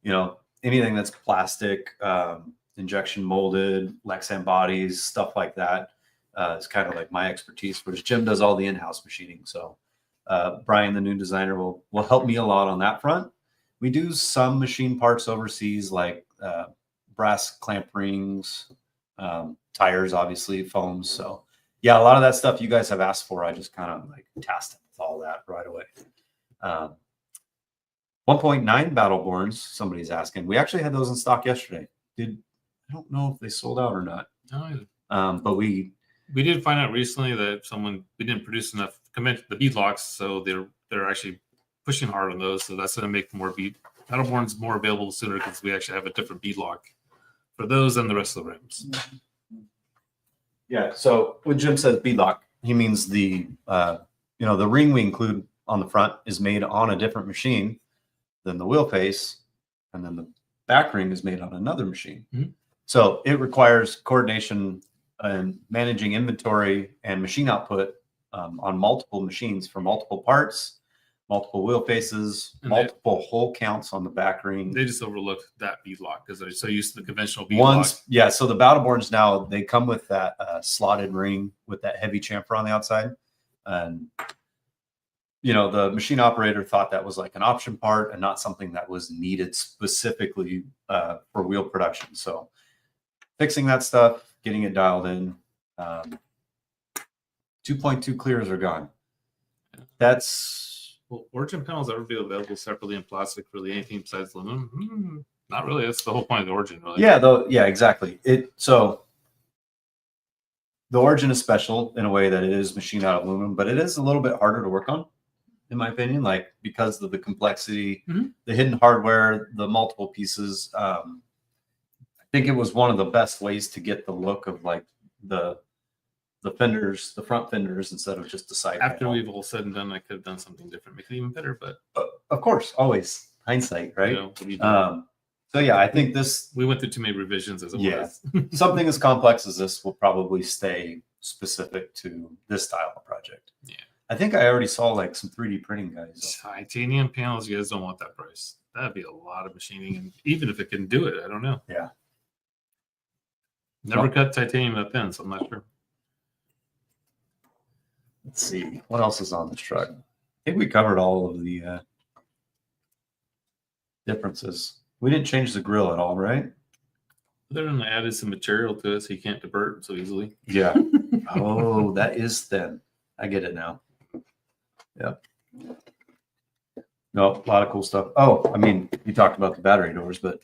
you know, anything that's plastic, injection molded, Lexan bodies, stuff like that is kind of like my expertise, whereas Jim does all the in-house machining. So Brian, the new designer, will help me a lot on that front. We do some machine parts overseas, like brass clamp rings, tires, obviously, foams. So yeah, a lot of that stuff you guys have asked for, I just kind of like tasked with all that right away. 1.9 Battleborns, somebody's asking. We actually had those in stock yesterday. I don't know if they sold out or not. But we did find out recently that we didn't produce enough the bead locks, so they're actually pushing hard on those. So that's going to make Battleborns more available sooner because we actually have a different bead lock for those than the rest of the rims. Yeah. So when Jim says beadlock, he means the the ring we include on the front is made on a different machine than the wheel face, and then the back ring is made on another machine. Mhm. So it requires coordination and managing inventory and machine output on multiple machines for multiple parts, multiple wheel faces, And multiple hole counts on the back ring. They just overlooked that bead lock because they're so used to the conventional bead lock. Yeah. So the Battleborns now, they come with that slotted ring with that heavy chamfer on the outside. And, the machine operator thought that was like an option part and not something that was needed specifically for wheel production. So fixing that stuff, getting it dialed in. 2.2 clears are gone. That's Will origin panels ever be available separately in plastic for anything besides aluminum? Not really. That's the whole point of the origin, really. yeah, exactly. So the origin is special in a way that it is machined out of aluminum, but it is a little bit harder to work on, in my opinion, like because of the complexity, the hidden hardware, the multiple pieces. I think it was one of the best ways to get the look of like the fenders, the front fenders, instead of just the side. After panel. we've all said and done, I could have done something different, make it even better. But Of course, always hindsight, right? what do you do? So yeah, I think this We went through too many revisions as it was. something as complex as this will probably stay specific to this style of project. Yeah. I think I already saw like some 3D printing guys. Titanium panels, you guys don't want that price. That'd be a lot of machining, and even if it can do it, I don't know. Yeah. Never cut titanium that thin, so I'm not sure. Let's see what else is on this truck. I think we covered all of the differences. We didn't change the grill at all, right? Other than I added some material to it so you can't divert so easily. Yeah. Oh, that is thin. I get it now. Yep. No, a lot of cool stuff. Oh, I mean, you talked about the battery doors, but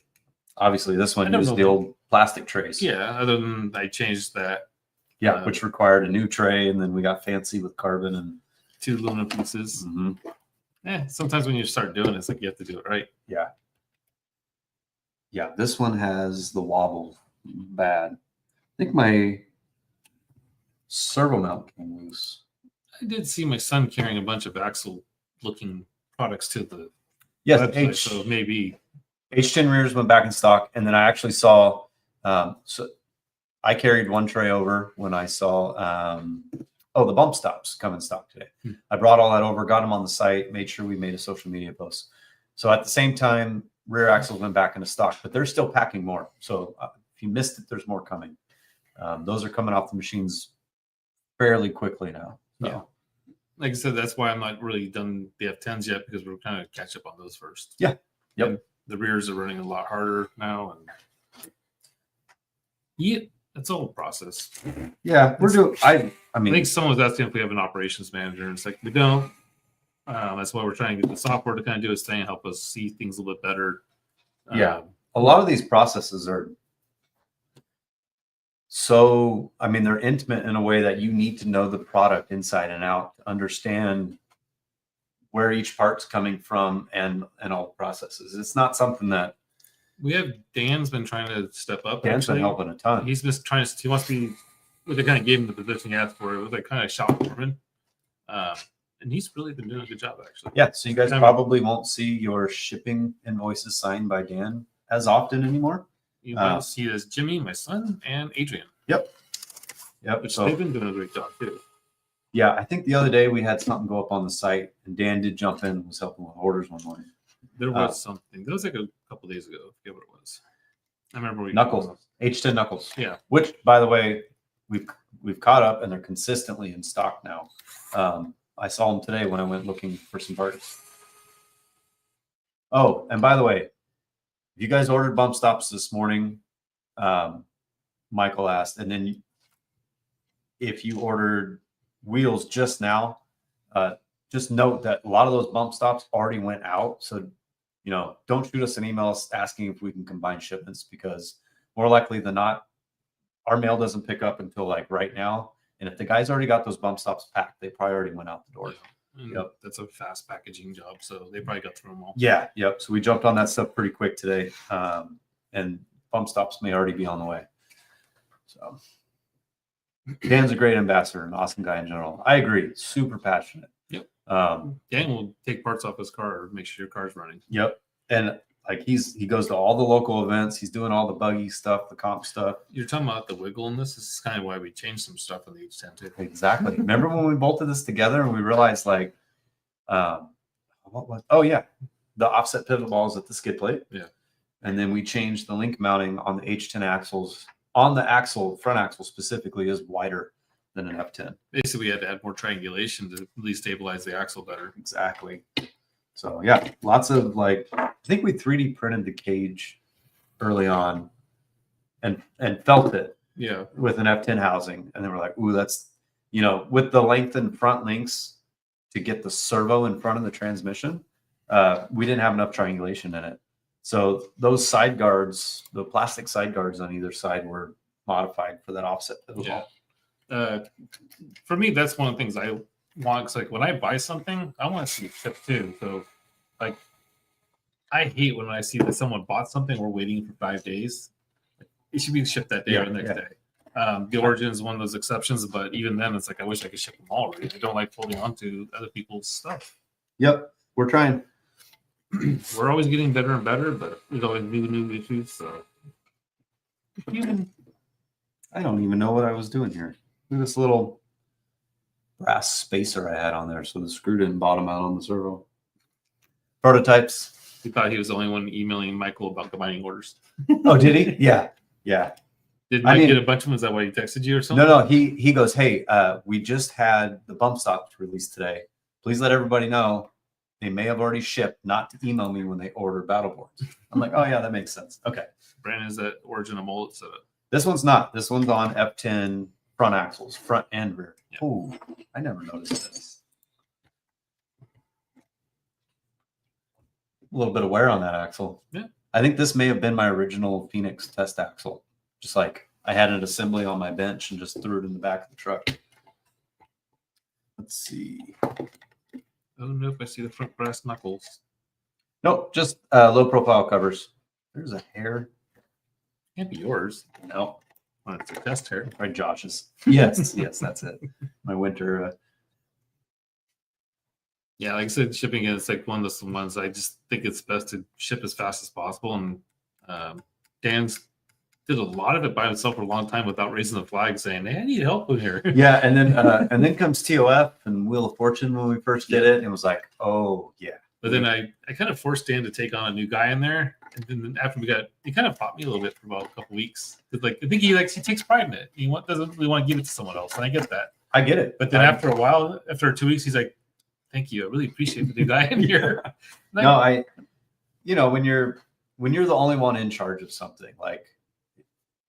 obviously this one used the old plastic trays. Yeah, other than I changed that. Yeah, which required a new tray, and then we got fancy with carbon and 2 aluminum pieces. Sometimes when you start doing it, it's like you have to do it right. Yeah. Yeah, this one has the wobble bad. I think my servo mount came loose. I did see my son carrying a bunch of axle looking products to the Yes, website, so maybe H10 rears went back in stock, and then I actually saw. So I carried one tray over when I saw. The bump stops come in stock today. I brought all that over, got them on the site, made sure we made a social media post. So at the same time, rear axles went back into stock, but they're still packing more. So if you missed it, there's more coming. Those are coming off the machines fairly quickly now. So. Yeah. Like I said, that's why I'm not really done the F10s yet, because we're kind of catch up on those first. Yeah. Yep. And the rears are running a lot harder now, and yeah, it's all a process. Yeah, we're doing. I I mean, think someone was asking if we have an operations manager, and it's like we don't. That's why we're trying to get the software to kind of do its thing and help us see things a little bit better. Yeah. A lot of these processes are so, I mean, they're intimate in a way that you need to know the product inside and out, to understand where each part's coming from and all the processes. It's not something that we have. Dan's been trying to step up. Dan's been helping a ton. He's been trying to. He wants to be. They kind of gave him the position he asked for. It was like kind of shop foreman, and he's really been doing a good job, actually. Yeah. So you guys probably won't see your shipping invoices signed by Dan as often anymore. You might see it as Jimmy, my son, and Adrian. Yep. Which So they've been doing a great job too. yeah, I think the other day we had something go up on the site, and Dan did jump in and was helping with orders one morning. There was something. That was like a couple days ago. I forget what it was. I remember we Knuckles, H10 Knuckles. Yeah. Which, by the way, we've caught up and they're consistently in stock now. I saw them today when I went looking for some parts. Oh, and by the way, if you guys ordered bump stops this morning, Michael asked, and then if you ordered wheels just now, just note that a lot of those bump stops already went out. So, don't shoot us an email asking if we can combine shipments, because more likely than not, our mail doesn't pick up until like right now. And if the guys already got those bump stops packed, they probably already went out the door. And Yep. That's a fast packaging job, so they probably got through them all. Yeah. Yep. So we jumped on that stuff pretty quick today. And bump stops may already be on the way. So Dan's a great ambassador, an awesome guy in general. I agree. Super passionate. Yep. Dan will take parts off his car or make sure your car's running. Yep. And like he goes to all the local events. He's doing all the buggy stuff, the comp stuff. You're talking about the wiggle in this. This is kind of why we changed some stuff in the H10 too. Exactly. Remember when we bolted this together and we realized like, what was? Oh yeah, the offset pivot balls at the skid plate. Yeah. And then we changed the link mounting on the H10 axles. On the axle, front axle specifically, is wider than an F10. Basically, we had to add more triangulation to really stabilize the axle better. Exactly. So yeah, lots of like, I think we 3D printed the cage early on and felt it Yeah. with an F10 housing. And then we're like, ooh, that's, with the lengthened front links to get the servo in front of the transmission, we didn't have enough triangulation in it. So those side guards, the plastic side guards on either side, were modified for that offset pivot ball. For me, that's one of the things I want. Cause like when I buy something, I want to see it shipped too. So like, I hate when I see that someone bought something, we're waiting for 5 days. It should be shipped that day or the next day. The origin is one of those exceptions, but even then, it's like I wish I could ship them all. Right? I don't like holding on to other people's stuff. Yep, we're trying. We're always getting better and better, but there's always new issues. So I don't even know what I was doing here. Look at this little brass spacer I had on there, so the screw didn't bottom out on the servo. Prototypes. he thought he was the only one emailing Michael about combining orders. Oh, did he? Yeah. Did Mike get a bunch of them? Is that why he texted you or something? No. He goes, hey, we just had the bump stops released today. Please let everybody know they may have already shipped, not to email me when they order battle boards. I'm like, oh yeah, that makes sense. Okay. Brandon, is that origin a mullet setup? This one's not. This one's on F10 front axles, front and rear. Yeah. Oh, I never noticed this. A little bit of wear on that axle. Yeah. I think this may have been my original Phoenix test axle. Just like I had an assembly on my bench and just threw it in the back of the truck. Let's see. I don't know if I see the front brass knuckles. Nope, just low profile covers. There's a hair. Can't be yours. No, Oh, it's a test hair. or Josh's. Yes, that's it. My winter. Yeah, like I said, shipping is like one of those ones I just think it's best to ship as fast as possible. And Dan's did a lot of it by himself for a long time without raising the flag, saying, "Hey, I need help in here." Yeah, and then comes TOF and Wheel of Fortune when we first did it, and it was like, oh yeah. But then I kind of forced Dan to take on a new guy in there, and then after he kind of fought me a little bit for about a couple weeks. Like I think he takes pride in it. He doesn't really want to give it to someone else, and I get that. I get it. But then after a while, after 2 weeks, he's like, "Thank you, I really appreciate the new guy in here." No, when you're the only one in charge of something, like,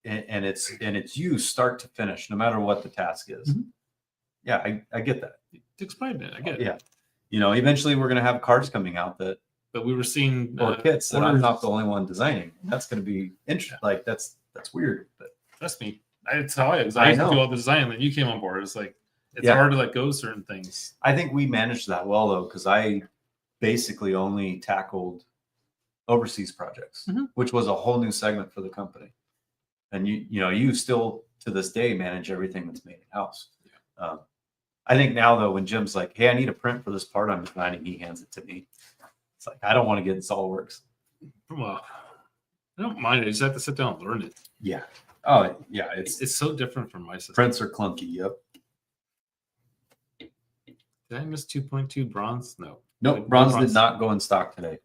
and it's you start to finish, no matter what the task is. Mm-hmm. Yeah, I get that. He takes pride in it. I get it. Yeah. Eventually we're going to have cars coming out But we were seeing or kits that I'm orders. not the only one designing. That's going to be interesting. Like that's weird. But Trust me, it's how I used to do all the design. Then you came on board. It's like it's hard to let go of certain things. I think we managed that well though, because I basically only tackled overseas projects, which was a whole new segment for the company. And you still to this day manage everything that's made in house. Yeah. I think now though, when Jim's like, "Hey, I need a print for this part I'm designing," he hands it to me. It's like I don't want to get in SolidWorks. Well, I don't mind it. I just have to sit down and learn it. Yeah. Oh yeah, It's so different from my system. prints are clunky. Yep. Did I miss 2.2 bronze? No. Nope. Bronze did not go in stock today.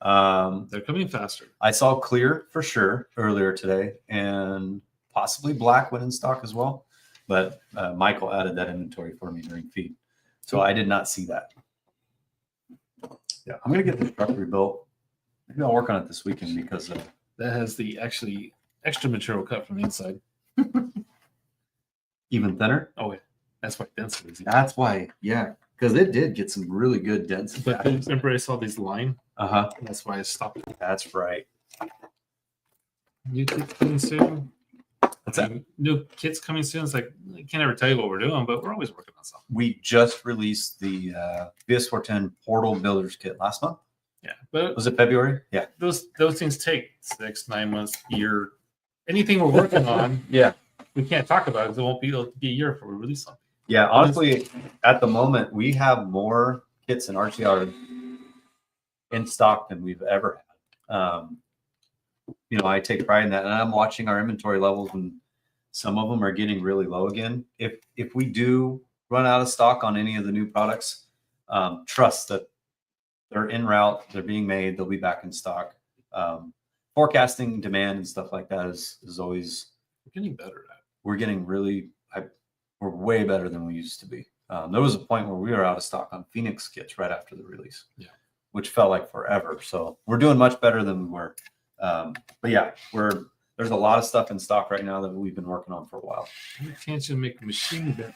They're coming faster. I saw clear for sure earlier today, and possibly black went in stock as well. But Michael added that inventory for me during feed, so I did not see that. Yeah, I'm gonna get this truck rebuilt. Maybe I'll work on it this weekend because That has the actually extra material cut from the inside. Even thinner. Oh yeah, that's why density is. That's why, yeah, because it did get some really good density. But then, remember, I saw these line. Uh-huh. That's why I stopped. That's right. New kits coming soon. What's that? New kits coming soon. It's like I can't ever tell you what we're doing, but we're always working on something. We just released the BS410 Portal Builders Kit last month. Yeah, but Was it February? Yeah. those things take 6, 9 months, year. Anything we're working on, Yeah. we can't talk about because it won't be it'll be a year before we release something. Yeah. Honestly, at the moment, we have more kits in RCR in stock than we've ever had. I take pride in that, and I'm watching our inventory levels, and some of them are getting really low again. If we do run out of stock on any of the new products, trust that they're en route, they're being made, they'll be back in stock. Forecasting demand and stuff like that is always, We're getting better at it. we're getting really, we're way better than we used to be. There was a point where we were out of stock on Phoenix kits right after the release, which felt like forever. So we're doing much better than we were. But yeah, there's a lot of stuff in stock right now that we've been working on for a while. We can't make a machine bent.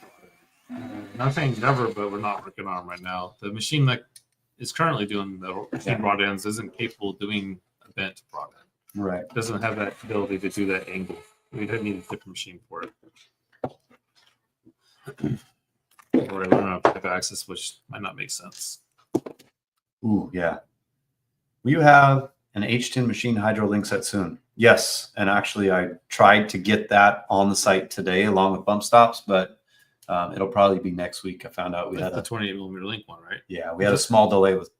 Not saying never, but we're not working on them right now. The machine that is currently doing the machine rod ends isn't capable of doing a bent rod end. Right. Doesn't have that ability to do that angle. We don't need a different machine for it. Or I run out of axis, which might not make sense. Ooh, yeah. Will you have an H10 machine hydro link set soon? Yes. And actually, I tried to get that on the site today along with bump stops, but it'll probably be next week. I found out we That's had the 28mm link one, right? Yeah, we had a small delay with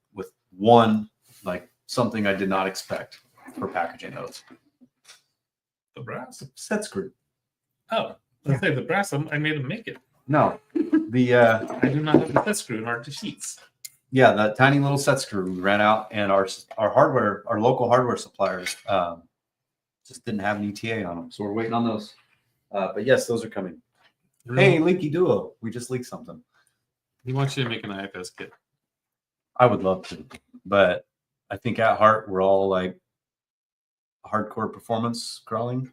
one, like something I did not expect for packaging those. The brass. Set screw. Oh, let's say the brass. I made them make it. No, the I do not have the set screw in our sheets. yeah, that tiny little set screw we ran out, and our hardware, our local hardware suppliers, just didn't have an ETA on them, so we're waiting on those. But yes, those are coming. Hey, Leaky Duo, we just leaked something. He wants you to make an IFS kit. I would love to, but I think at heart we're all like hardcore performance crawling.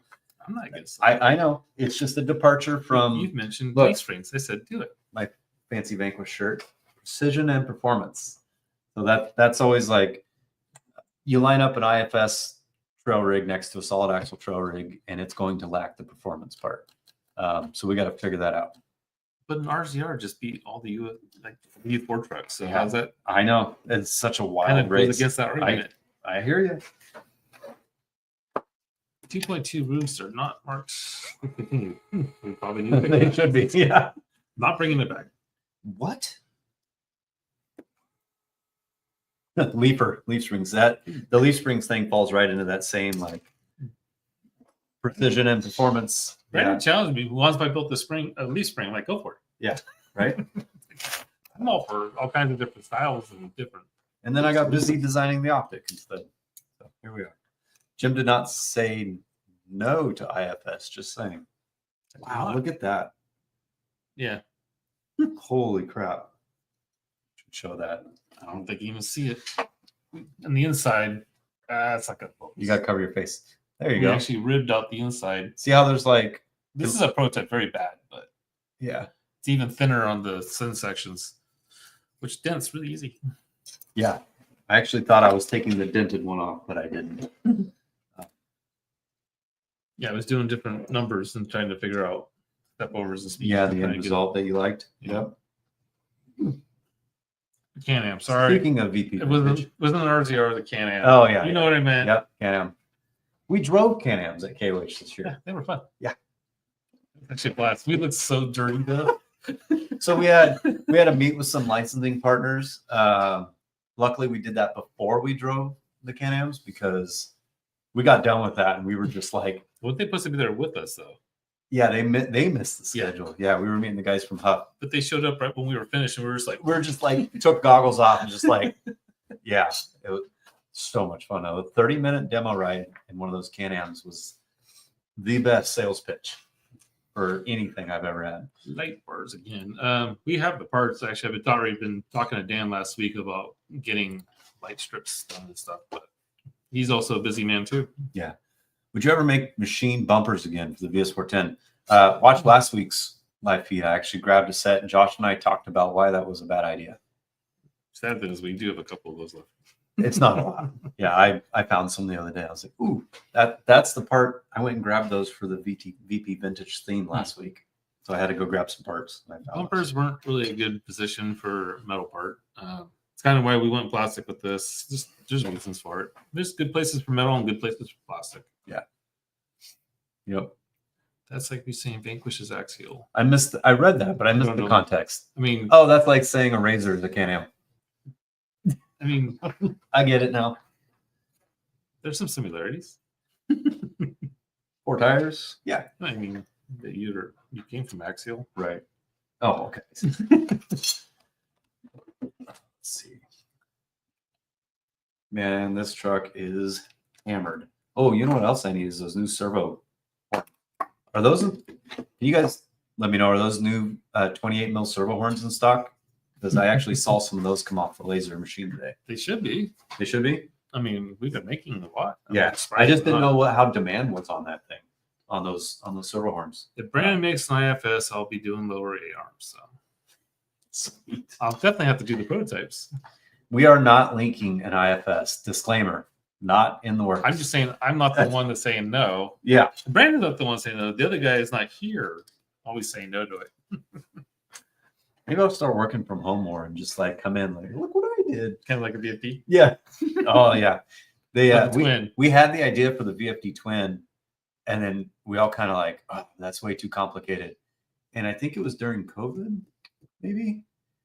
I'm not against I know it's just a departure from You've mentioned look. leaf springs. I said do it. my fancy Vanquish shirt, precision and performance. So that's always like you line up an IFS trail rig next to a solid axle trail rig, and it's going to lack the performance part. So we got to figure that out. But an RZR just beat all the U4 trucks. So Yeah. how's that I know it's such a kind wild of goes race. against that argument? I hear you. 2.2 roofs are not marked. We probably need to pick They it. should be. Yeah. Not bringing it back. What? Leaf springs. The leaf springs thing falls right into that same like precision and performance. Brandon challenged me once I built a leaf spring. I'm like, go for it. Yeah. Right. I'm all for all kinds of different styles and different. And then I got busy designing the optic instead. So here we are. Jim did not say no to IFS, just saying. Wow, look at that. Yeah, Holy crap. Should show that. I don't think you even see it on the inside. It's like a. You got to cover your face. There you We go. actually ribbed out the inside. See how there's like, This is a prototype, very bad, but yeah. it's even thinner on the thin sections, which dents really easy. Yeah. I actually thought I was taking the dented one off, but I didn't. Yeah, I was doing different numbers and trying to figure out step overs and speed. Yeah, the end result that you liked. Yeah. Yep. Can-Am, sorry. Speaking of VP. It wasn't an RZR, the Can-Am. Oh, yeah. You know what I meant. Yep. Can-Am. We drove Can-Ams at KOH this year. Yeah, they were fun. Yeah. Actually, blast. We looked so dirty though. So we had to meet with some licensing partners. Luckily, we did that before we drove the Can-Ams because we got done with that and we were just like, Weren't they supposed to be there with us though? yeah, they missed the Yeah. schedule. Yeah, we were meeting the guys from Huff. But they showed up right when we were finished, and we were just like, We're just like took goggles off and just like, yeah, it was so much fun. A 30-minute demo ride in one of those Can-Ams was the best sales pitch for anything I've ever had. light bars again. We have the parts. Actually, I've already been talking to Dan last week about getting light strips done and stuff, but he's also a busy man too. Would you ever make machine bumpers again for the VS410? Watch last week's live feed. I actually grabbed a set, and Josh and I talked about why that was a bad idea. Sad thing is we do have a couple of those left. It's not a lot. Yeah, I found some the other day. I was like, ooh, that's the part. I went and grabbed those for the VP Vintage theme last week. So I had to go grab some parts. And I found Bumpers weren't really a good position for a metal part. It's kind of why we went plastic with this. Just there's reasons for it. There's good places for metal and good places for plastic. Yep. That's like me saying Vanquish is axial. I read that, but I missed don't the know. context. I mean, Oh, that's like saying a razor is a Can-Am. I mean, I get it now. there's some similarities. 4 tires. Yeah. I mean, you came from axial. Right. Oh, okay. Let's see. Man, this truck is hammered. Oh, you know what else I need is those new servo. Are those? Can you guys let me know? Are those new 28 mil servo horns in stock? Because I actually saw some of those come off the laser machine today. They should be. They should be. I mean, we've been making a lot. I'm Yeah, surprised I just they're didn't not. know how demand was on that thing, on those servo horns. If Brandon makes an IFS, I'll be doing lower A arms. So Sweet. I'll definitely have to do the prototypes. We are not linking an IFS. Disclaimer: not in the works. I'm just saying I'm not the one that's saying no. Yeah. Brandon's not the one saying no. The other guy is not here, always saying no to it. Maybe I'll start working from home more and just like come in like, look what I did. Kind of like a VFD. Yeah. Oh yeah. They Like the twin. we had the idea for the VFD twin, and then we all kind of like, oh, that's way too complicated. And I think it was during COVID, maybe.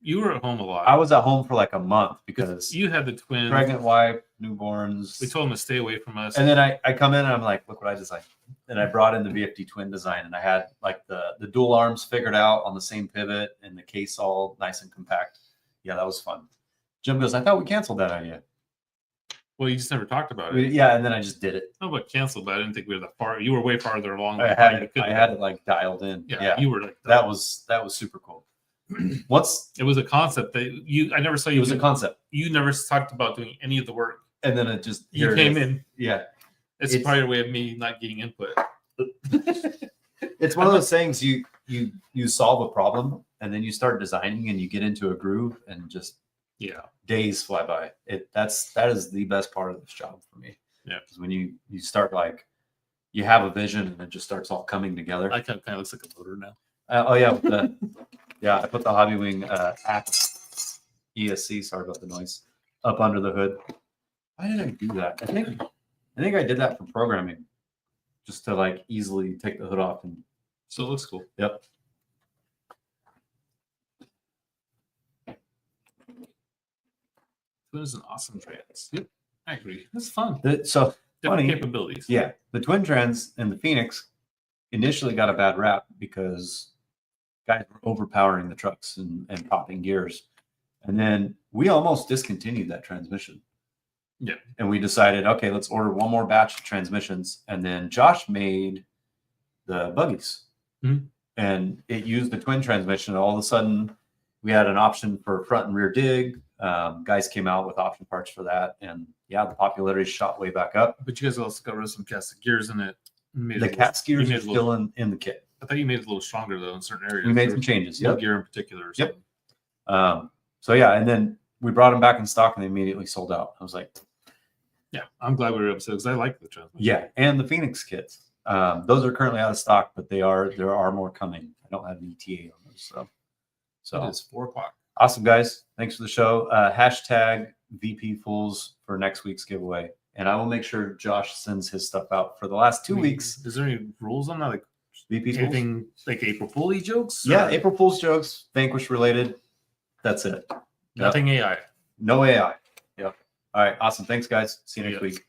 You were at home a lot. I was at home for like a month because You had the twin. pregnant wife, newborns. We told him to stay away from us. And then I come in and I'm like, look what I designed. And I brought in the VFD twin design, and I had like the dual arms figured out on the same pivot and the case all nice and compact. Yeah, that was fun. Jim goes, I thought we canceled that idea. Well, you just never talked about it. Yeah, and then I just did it. No, but canceled, but I didn't think we were that far. You were way farther along. I than had you could I have had been. it like dialed in. Yeah, you were like that was super cool. What's It was a concept that I never saw it you. was a concept, You never talked about doing any of the work. and then it just You here it came is. in. Yeah, It's It's- probably a way of me not getting input. it's one of those things you solve a problem and then you start designing and you get into a groove and just Yeah. days fly by. That is the best part of this job for me. Yeah. Because when you start like you have a vision and it just starts all coming together. I kind of looks like a motor now. Oh yeah, yeah. I put the Hobby Wing app ESC. Sorry about the noise. Up under the hood. Why did I do that? I think I did that for programming, just to like easily take the hood off and. So it looks cool. Yep. It was an awesome trans. Yep. I agree. It's fun. So Different funny. capabilities. yeah, the Twin Trans and the Phoenix initially got a bad rap because guys were overpowering the trucks and popping gears. And then we almost discontinued that transmission. Yeah. And we decided, okay, let's order one more batch of transmissions. And then Josh made the buggies. Mhm. And it used the twin transmission. And all of a sudden, we had an option for front and rear dig. Guys came out with option parts for that. And yeah, the popularity shot way back up. But you guys also got rid of some cast gears in it. Made The it a cat little- you skiers made are it a little- still in the kit. I thought you made it a little stronger though in certain areas. We made There some was changes. one Yep. gear in particular. Or Yep. something. So yeah, and then we brought them back in stock and they immediately sold out. I was like, Yeah, I'm glad we were upset because I like the transmission. yeah, and the Phoenix kits. Those are currently out of stock, but there are more coming. I don't have the ETA on those, So so it is 4:00. awesome, guys. Thanks for the show. Hashtag VP Fools for next week's giveaway, and I will make sure Josh sends his stuff out for the last 2 weeks. Is there any rules on that? Like VP Fools. anything like April Fool's jokes? Yeah, Or April Fool's jokes, Vanquish related. That's it. nothing AI. No AI. Yep. All right. Awesome. Thanks, guys. See you next Yeah. week.